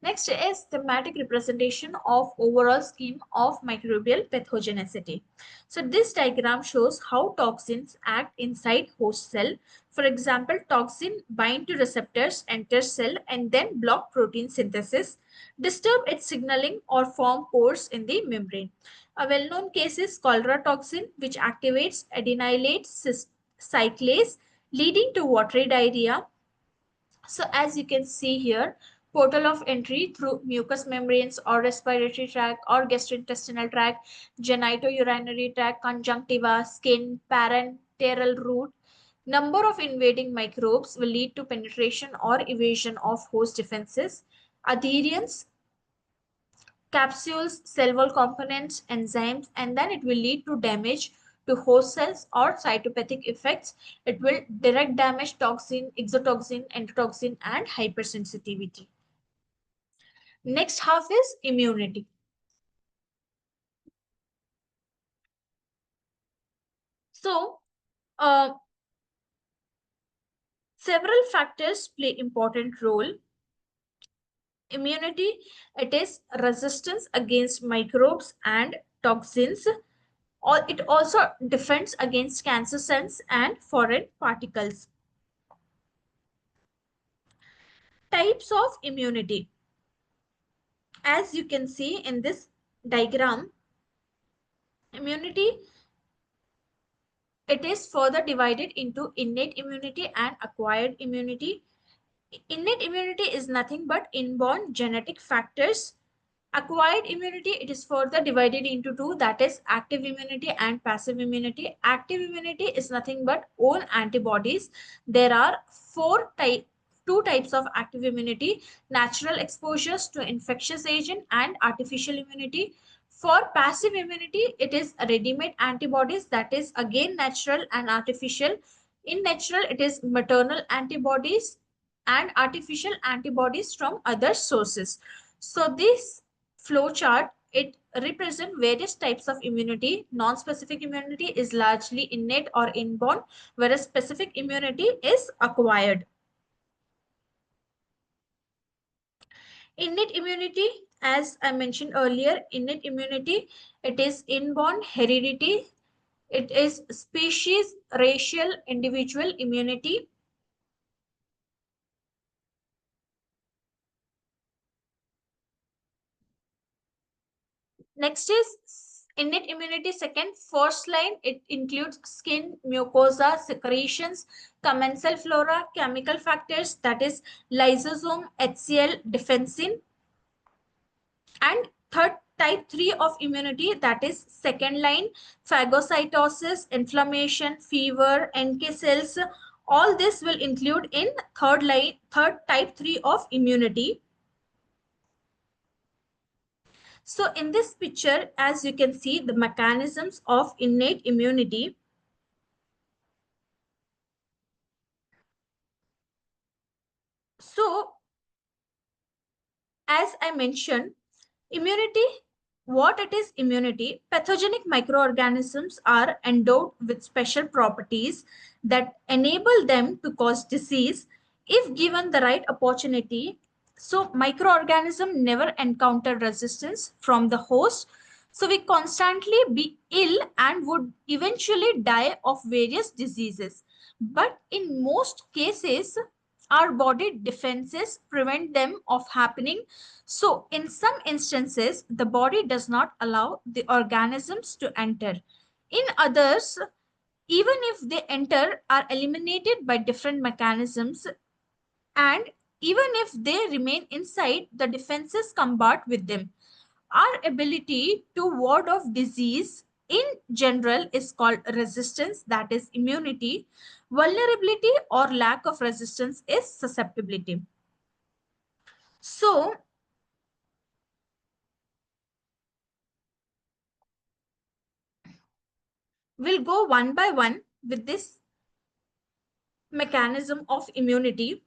Next is thematic representation of overall scheme of microbial pathogenicity. So this diagram shows how toxins act inside host cell. For example, toxin bind to receptors, enter cell and then block protein synthesis, disturb its signaling or form pores in the membrane. A well-known case is cholera toxin, which activates adenylate cyclase, leading to watery diarrhea. So as you can see here, portal of entry through mucous membranes or respiratory tract or gastrointestinal tract, genitourinary tract, conjunctiva, skin, parenteral route. Number of invading microbes will lead to penetration or evasion of host defenses. Adherence, capsules, cell wall components, enzymes, and then it will lead to damage to host cells or cytopathic effects. It will direct damage toxin, exotoxin, endotoxin, and hypersensitivity. Next half is immunity. So, uh, several factors play important role. Immunity, it is resistance against microbes and toxins, or it also defends against cancer cells and foreign particles. Types of immunity. As you can see in this diagram, immunity, it is further divided into innate immunity and acquired immunity. Innate immunity is nothing but inborn genetic factors. Acquired immunity, it is further divided into two, that is active immunity and passive immunity. Active immunity is nothing but own antibodies. There are two types of active immunity: natural exposures to infectious agent and artificial immunity. For passive immunity, it is ready-made antibodies, that is again natural and artificial. In natural, it is maternal antibodies and artificial antibodies from other sources. So this flow chart, it represents various types of immunity. Non-specific immunity is largely innate or inborn, whereas specific immunity is acquired. Innate immunity, as I mentioned earlier, innate immunity, it is inborn heredity. It is species, racial, individual immunity. Next is innate immunity. Second, first line, it includes skin, mucosa, secretions, commensal flora, chemical factors, that is lysosome, HCl, defensin. And third, type 3 of immunity, that is second line, phagocytosis, inflammation, fever, NK cells. All this will include in third line, third type 3 of immunity. So in this picture, as you can see, the mechanisms of innate immunity. So as I mentioned, immunity, what it is immunity? Pathogenic microorganisms are endowed with special properties that enable them to cause disease if given the right opportunity. So microorganism never encounter resistance from the host. So we constantly be ill and would eventually die of various diseases. But in most cases, our body defenses prevent them of happening. So in some instances, the body does not allow the organisms to enter. In others, even if they enter, are eliminated by different mechanisms, and even if they remain inside, the defenses combat with them. Our ability to ward off disease in general is called resistance, that is immunity. Vulnerability or lack of resistance is susceptibility. So we'll go one by one with this mechanism of immunity.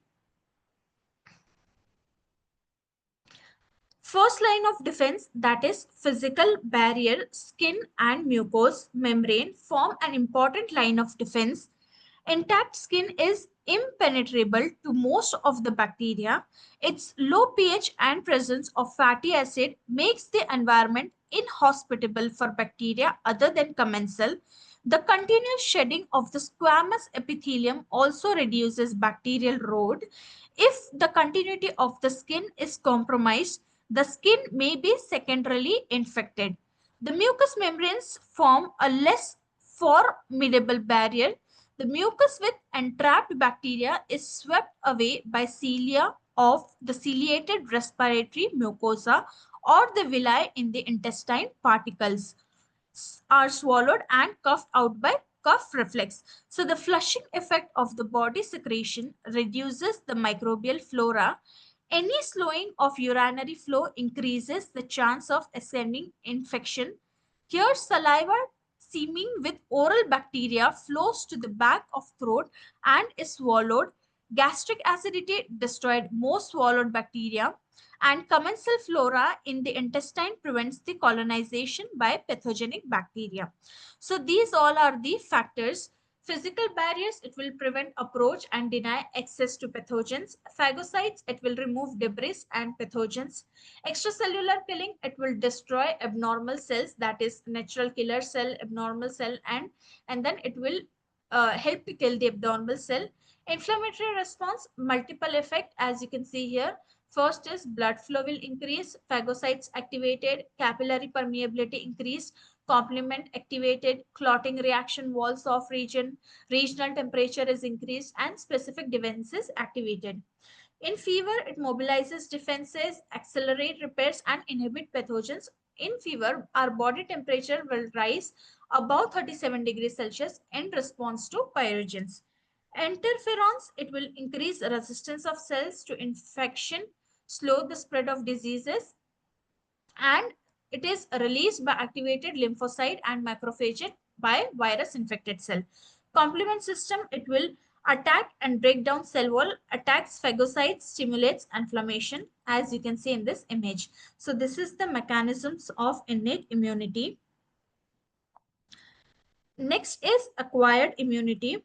First line of defense, that is physical barrier, skin and mucous membrane form an important line of defense. Intact skin is impenetrable to most of the bacteria. Its low pH and presence of fatty acid makes the environment inhospitable for bacteria other than commensal. The continuous shedding of the squamous epithelium also reduces bacterial load. If the continuity of the skin is compromised, the skin may be secondarily infected. The mucous membranes form a less formidable barrier. The mucus with entrapped bacteria is swept away by cilia of the ciliated respiratory mucosa or the villi in the intestine. Particles are swallowed and coughed out by cough reflex. So the flushing effect of the body secretion reduces the microbial flora. Any slowing of urinary flow increases the chance of ascending infection. Here, saliva seeming with oral bacteria flows to the back of throat and is swallowed. Gastric acidity destroyed most swallowed bacteria, and commensal flora in the intestine prevents the colonization by pathogenic bacteria. So these all are the factors. Physical barriers, it will prevent approach and deny access to pathogens. Phagocytes, it will remove debris and pathogens. Extracellular killing, it will destroy abnormal cells, that is natural killer cell, abnormal cell, and then it will help to kill the abnormal cell. Inflammatory response, multiple effect as you can see here. First is blood flow will increase, phagocytes activated, capillary permeability increased, complement activated, clotting reaction walls of region, regional temperature is increased, and specific defenses activated. In fever, it mobilizes defenses, accelerate repairs, and inhibit pathogens. In fever, our body temperature will rise above 37 degrees Celsius in response to pyrogens. Interferons, it will increase resistance of cells to infection, slow the spread of diseases, and it is released by activated lymphocyte and macrophage by virus infected cell. Complement system, it will attack and break down cell wall, attacks phagocytes, stimulates inflammation, as you can see in this image. So this is the mechanisms of innate immunity. Next is acquired immunity.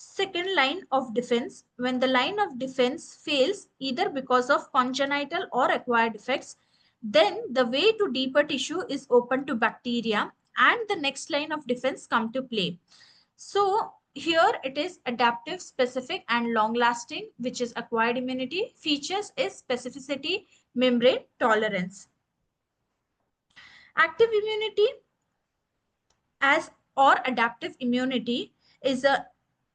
Second line of defense, when the line of defense fails either because of congenital or acquired defects, then the way to deeper tissue is open to bacteria and the next line of defense come to play. So here it is adaptive, specific, and long lasting, which is acquired immunity. Features is specificity, membrane, tolerance. Active immunity as or adaptive immunity is a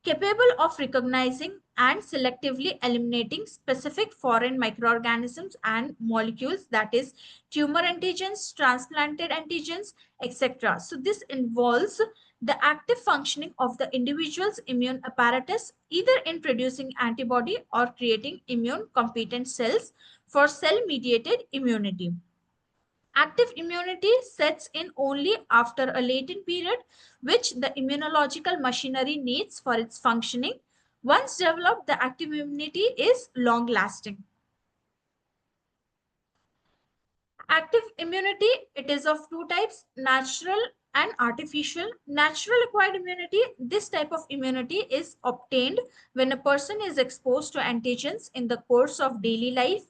capable of recognizing and selectively eliminating specific foreign microorganisms and molecules, that is tumor antigens, transplanted antigens, etc. So this involves the active functioning of the individual's immune apparatus either in producing antibody or creating immune competent cells for cell mediated immunity. Active immunity sets in only after a latent period, which the immunological machinery needs for its functioning. Once developed, the active immunity is long lasting. Active immunity, it is of two types, natural and artificial. Natural acquired immunity, this type of immunity is obtained when a person is exposed to antigens in the course of daily life.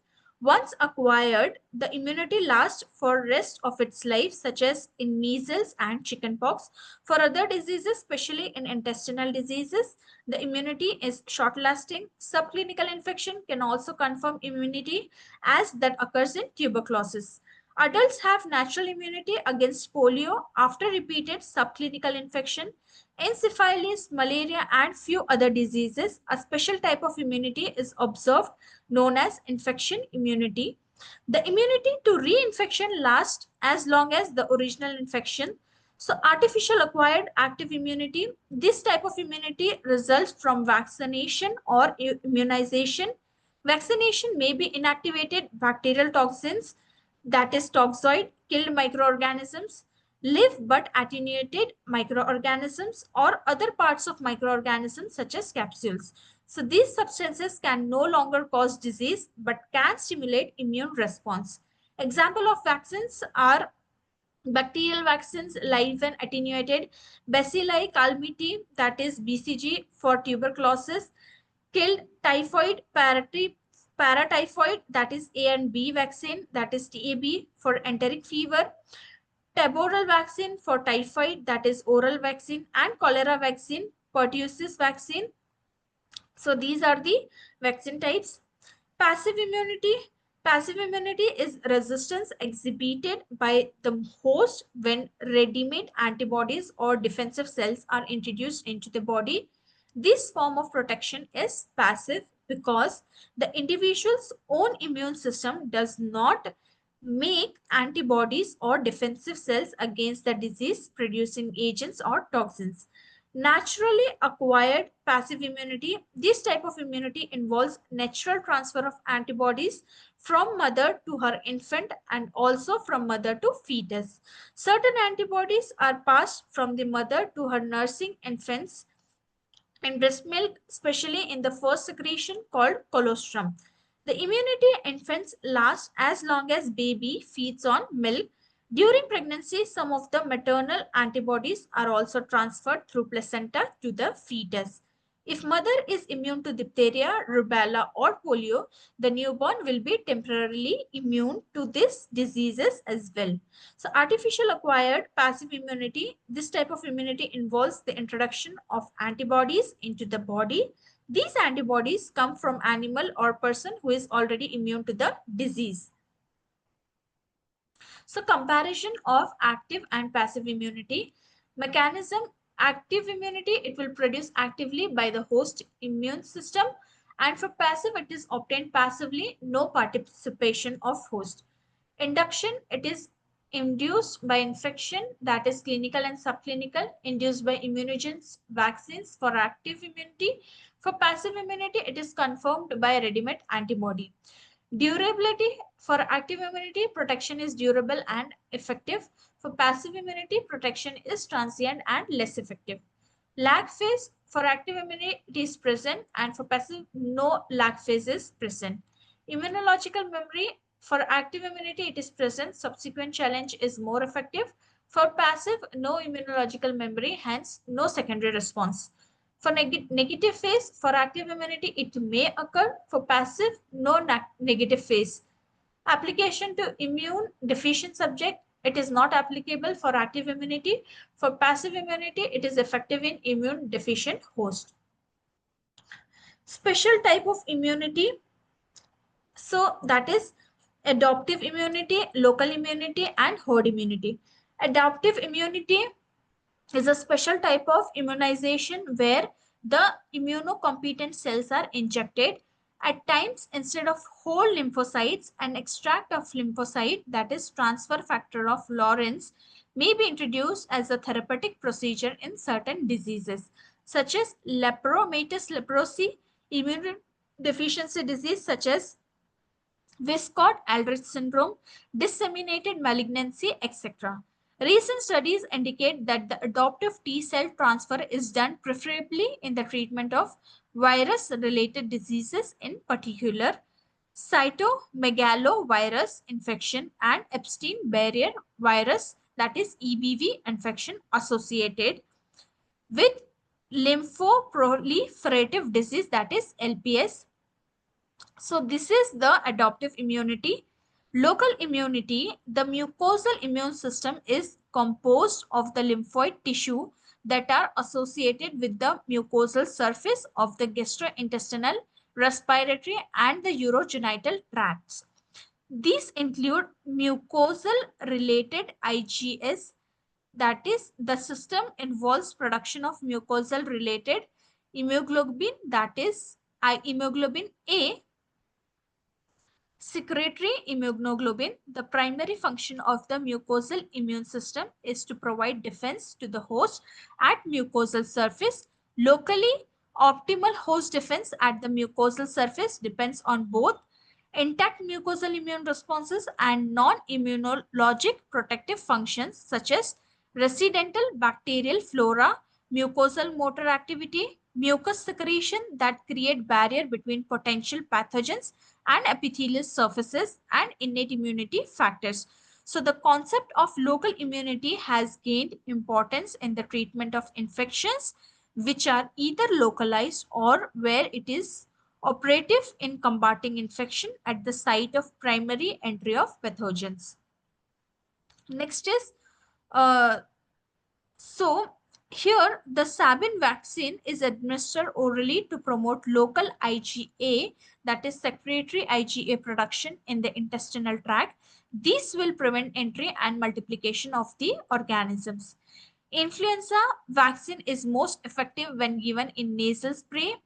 Once acquired, the immunity lasts for rest of its life, such as in measles and chickenpox. For other diseases, especially in intestinal diseases, the immunity is short lasting. Subclinical infection can also confirm immunity, as that occurs in tuberculosis. Adults have natural immunity against polio after repeated subclinical infection, encephalitis, malaria, and few other diseases. A special type of immunity is observed known as infection immunity. The immunity to reinfection lasts as long as the original infection. So artificial acquired active immunity, this type of immunity results from vaccination or immunization. Vaccination may be inactivated bacterial toxins, that is toxoid, killed microorganisms, live but attenuated microorganisms, or other parts of microorganisms such as capsules. So these substances can no longer cause disease but can stimulate immune response. Example of vaccines are Bacterial vaccines, live and attenuated. Bacilli calmette, that is BCG for tuberculosis. Killed typhoid paratyphoid, that is A and B vaccine, that is TAB for enteric fever. Taboral vaccine for typhoid, that is oral vaccine. And cholera vaccine, pertussis vaccine. So these are the vaccine types. Passive immunity. Passive immunity is resistance exhibited by the host when ready-made antibodies or defensive cells are introduced into the body. This form of protection is passive because the individual's own immune system does not make antibodies or defensive cells against the disease producing agents or toxins. Naturally acquired passive immunity. This type of immunity involves natural transfer of antibodies from mother to her infant and also from mother to fetus. Certain antibodies are passed from the mother to her nursing infants in breast milk, especially in the first secretion called colostrum. The immunity in infants lasts as long as baby feeds on milk. During pregnancy, some of the maternal antibodies are also transferred through placenta to the fetus. If mother is immune to diphtheria, rubella, or polio, the newborn will be temporarily immune to these diseases as well. So artificial acquired passive immunity, this type of immunity involves the introduction of antibodies into the body. These antibodies come from animal or person who is already immune to the disease. So comparison of active and passive immunity. Mechanism: active immunity, it will produce actively by the host immune system, and for passive it is obtained passively, no participation of host. Induction, it is induced by infection, that is clinical and subclinical, induced by immunogens, vaccines. For active immunity, for passive immunity, it is confirmed by ready-made antibody. Durability: for active immunity, protection is durable and effective. For passive immunity, protection is transient and less effective. Lag phase: for active immunity, it is present, and for passive, no lag phase is present. Immunological memory: for active immunity, it is present, subsequent challenge is more effective. For passive, no immunological memory, hence no secondary response. For negative phase, for active immunity, it may occur. For passive, no negative phase. Application to immune deficient subject, it is not applicable for active immunity. For passive immunity, it is effective in immune deficient host. Special type of immunity, so that is adaptive immunity, local immunity, and herd immunity. Adaptive immunity is a special type of immunization where the immunocompetent cells are injected. At times, instead of whole lymphocytes, an extract of lymphocyte, that is transfer factor of Lorentz, may be introduced as a therapeutic procedure in certain diseases such as lepromatous leprosy, immune deficiency disease such as Wiskott-Aldrich syndrome, disseminated malignancy, etc. Recent studies indicate that the adoptive T cell transfer is done preferably in the treatment of virus-related diseases, in particular cytomegalovirus infection and Epstein-Barr virus, that is EBV infection associated with lymphoproliferative disease, that is LPS. So this is the adaptive immunity. Local immunity, the mucosal immune system is composed of the lymphoid tissue that are associated with the mucosal surface of the gastrointestinal, respiratory, and the urogenital tracts. These include mucosal related IgS, that is the system involves production of mucosal related immunoglobulin, that is immunoglobulin A, secretory immunoglobulin. The primary function of the mucosal immune system is to provide defense to the host at mucosal surface. Locally, optimal host defense at the mucosal surface depends on both intact mucosal immune responses and non-immunologic protective functions such as residental bacterial flora, mucosal motor activity, mucus secretion that create barrier between potential pathogens and epithelial surfaces, and innate immunity factors. So the concept of local immunity has gained importance in the treatment of infections which are either localized or where it is operative in combating infection at the site of primary entry of pathogens. Next is uh, so here the Sabin vaccine is administered orally to promote local IgA, that is secretory IgA production in the intestinal tract. This will prevent entry and multiplication of the organisms. Influenza vaccine is most effective when given in nasal spray.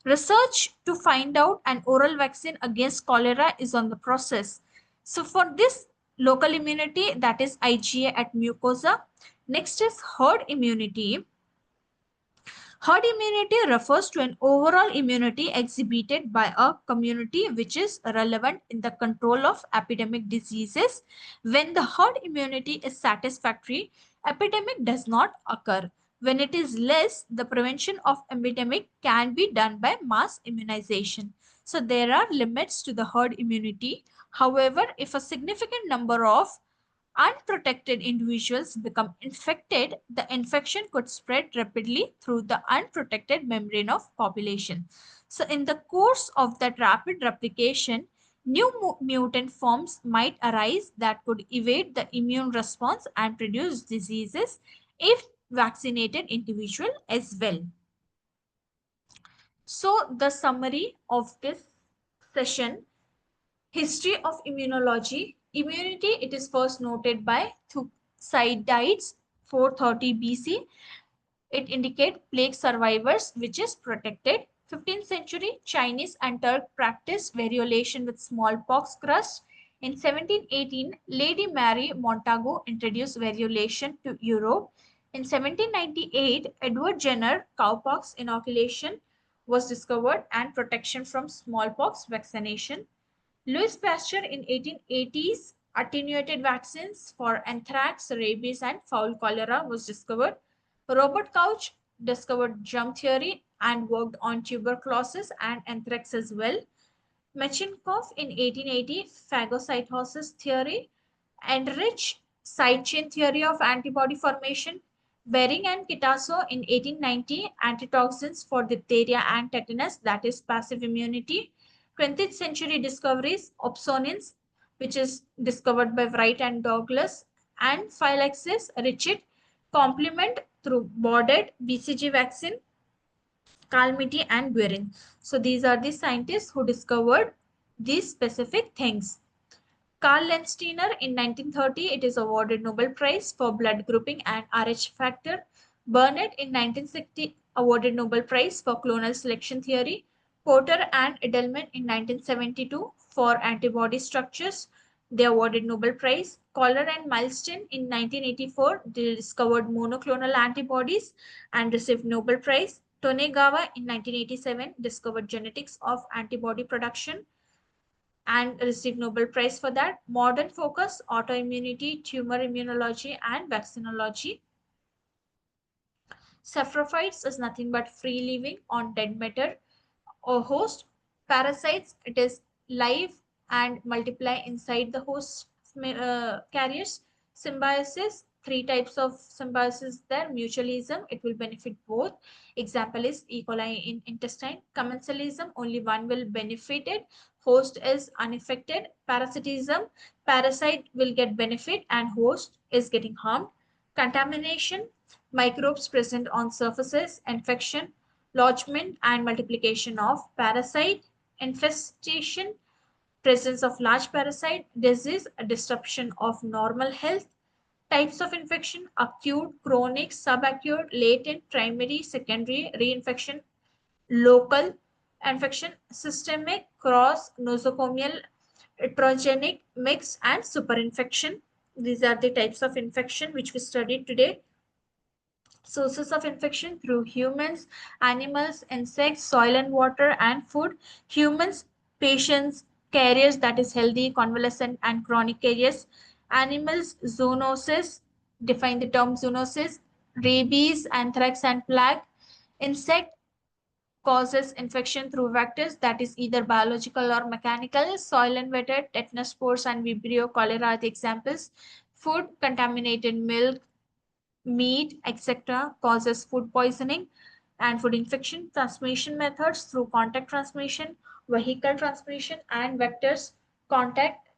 Research to find out an oral vaccine against cholera is on the process. So for this local immunity, that is IgA at mucosa. Next is herd immunity. Herd immunity refers to an overall immunity exhibited by a community which is relevant in the control of epidemic diseases. When the herd immunity is satisfactory, epidemic does not occur. When it is less, the prevention of epidemic can be done by mass immunization. So there are limits to the herd immunity. However, if a significant number of unprotected individuals become infected, the infection could spread rapidly through the unprotected membrane of population. So in the course of that rapid replication, new mutant forms might arise that could evade the immune response and produce diseases if vaccinated individual as well. So the summary of this session: history of immunology. Immunity, it is first noted by Thucydides 430 BC. It indicates plague survivors, which is protected. 15th century, Chinese and Turk practiced variolation with smallpox crust. In 1718, Lady Mary Montagu introduced variolation to Europe. In 1798, Edward Jenner cowpox inoculation was discovered and protection from smallpox vaccination. Louis Pasteur in 1880s attenuated vaccines for anthrax, rabies, and fowl cholera was discovered. Robert Koch discovered germ theory and worked on tuberculosis and anthrax as well. Metchnikoff in 1880 phagocytosis theory, Enrich side chain theory of antibody formation. Bering and Kitazo in 1890 antitoxins for diphtheria and tetanus, that is passive immunity. 20th century discoveries, opsonins, which is discovered by Wright and Douglas, and Phylaxis Richet, complement through Bordet, BCG vaccine, Calmette and Guerin. So these are the scientists who discovered these specific things. Karl Landsteiner in 1930, it is awarded Nobel Prize for blood grouping and Rh factor. Burnett in 1960 awarded Nobel Prize for clonal selection theory. Porter and Edelman in 1972 for antibody structures. They awarded Nobel Prize. Koller and Milstein in 1984 they discovered monoclonal antibodies and received Nobel Prize. Tonegawa in 1987 discovered genetics of antibody production and received Nobel Prize for that. Modern focus, autoimmunity, tumor immunology, and vaccinology. Saprophytes is nothing but free living on dead matter or host. Parasites, it is live and multiply inside the host carriers. Symbiosis, three types of symbiosis there. Mutualism, it will benefit both. Example is E. coli in intestine. Commensalism, only one will benefit it. Host is unaffected. Parasitism, parasite will get benefit and host is getting harmed. Contamination, microbes present on surfaces, infection, lodgement and multiplication of parasite, infestation, presence of large parasite, disease, disruption of normal health, types of infection, acute, chronic, subacute, latent, primary, secondary, reinfection, local infection, systemic, cross, nosocomial, heterogenic, mixed, and superinfection. These are the types of infection which we studied today. Sources of infection through humans, animals, insects, soil and water, and food. Humans, patients, carriers, that is healthy, convalescent, and chronic carriers. Animals, zoonosis, define the term zoonosis, rabies, anthrax, and plague. Insect, causes infection through vectors, that is either biological or mechanical. Soil invaded, tetanus spores, and Vibrio cholera are the examples. Food, contaminated milk, meat, etc., causes food poisoning and food infection. Transmission methods through contact transmission, vehicle transmission, and vectors. Contact,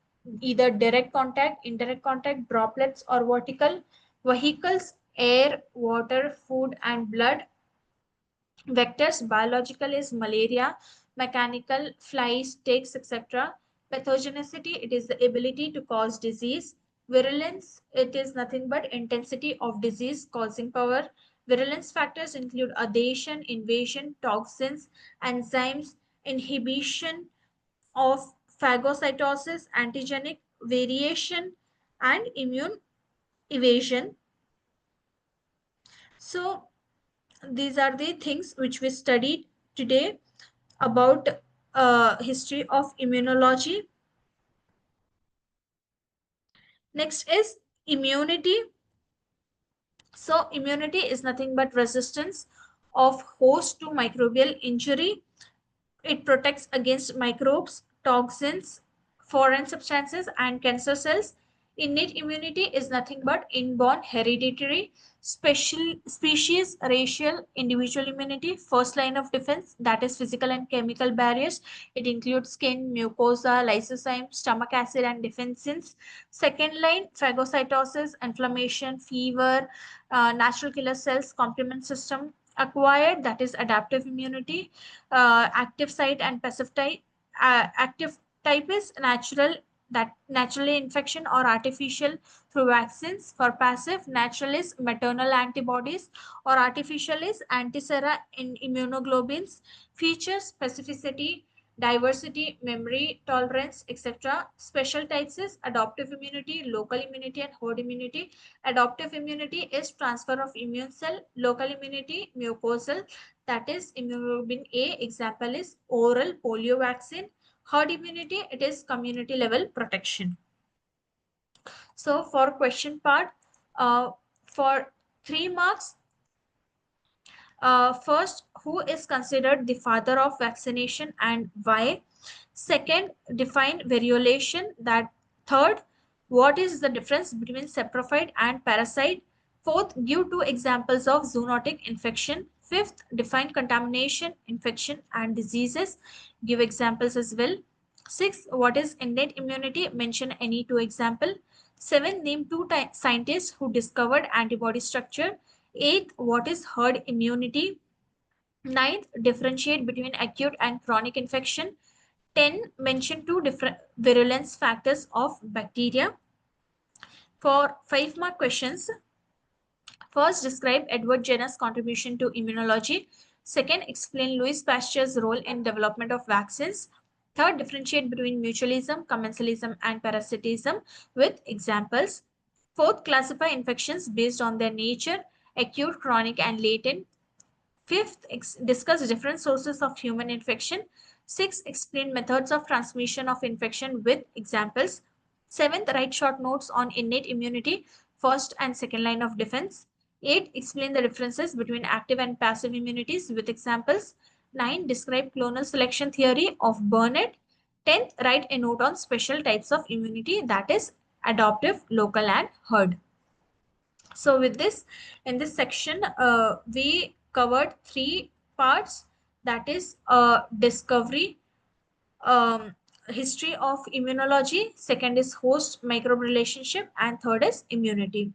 either direct contact, indirect contact, droplets, or vertical. Vehicles, air, water, food, and blood. Vectors, biological is malaria, mechanical, flies, ticks, etc. Pathogenicity, it is the ability to cause disease. Virulence, it is nothing but intensity of disease causing power. Virulence factors include adhesion, invasion, toxins, enzymes, inhibition of phagocytosis, antigenic variation, and immune evasion. So, these are the things which we studied today about history of immunology. Next is immunity. So immunity is nothing but resistance of host to microbial injury. It protects against microbes, toxins, foreign substances, and cancer cells. Innate immunity is nothing but inborn, hereditary, special, species, racial, individual immunity. First line of defense, that is physical and chemical barriers. It includes skin, mucosa, lysozyme, stomach acid, and defensins. Second line, phagocytosis, inflammation, fever, natural killer cells, complement system. Acquired, that is adaptive immunity. Active site and passive type. Active type is natural, that naturally infection or artificial through vaccines. For passive, natural is maternal antibodies, or artificial is antisera in immunoglobulins. Features, specificity, diversity, memory, tolerance, etc. Special types is adaptive immunity, local immunity, and herd immunity. Adaptive immunity is transfer of immune cell. Local immunity, mucosal, that is immunoglobulin A. Example is oral polio vaccine. Herd immunity, it is community level protection. So for question part, for 3 marks, first, who is considered the father of vaccination and why? Second, define variolation. That third, what is the difference between saprophyte and parasite? Fourth, give two examples of zoonotic infection. Fifth, define contamination, infection, and diseases. Give examples as well. Sixth, what is innate immunity? Mention any two example. Seven, name two scientists who discovered antibody structure. Eighth, what is herd immunity? Ninth, differentiate between acute and chronic infection. 10, mention two different virulence factors of bacteria. For 5 mark questions, first, describe Edward Jenner's contribution to immunology. Second, explain Louis Pasteur's role in development of vaccines. Third, differentiate between mutualism, commensalism, and parasitism with examples. Fourth, classify infections based on their nature, acute, chronic, and latent. Fifth, discuss different sources of human infection. Sixth, explain methods of transmission of infection with examples. Seventh, write short notes on innate immunity, first and second line of defense. Eight, explain the differences between active and passive immunities with examples. Nine, describe clonal selection theory of Burnett. 10th, write a note on special types of immunity, that is adaptive, local, and herd. So with this, in this section, we covered 3 parts, that is discovery, um, history of immunology, second is host microbe relationship, and third is immunity.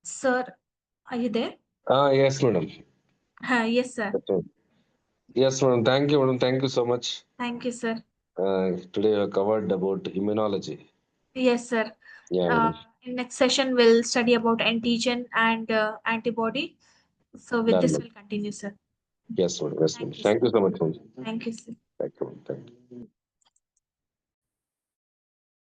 Sir, are you there? Yes, madam. Yes, sir. Yes, madam. Thank you, madam. Thank you so much. Thank you, sir. Today I covered about immunology. Yes, sir. Yeah, Uh, madam. in next session, we'll study about antigen and antibody. So with Done, this, madam. we'll continue, sir. Yes, madam. Yes, madam. Thank you, sir. Thank you so much, madam. Thank you, sir. Thank you, madam. Thank you.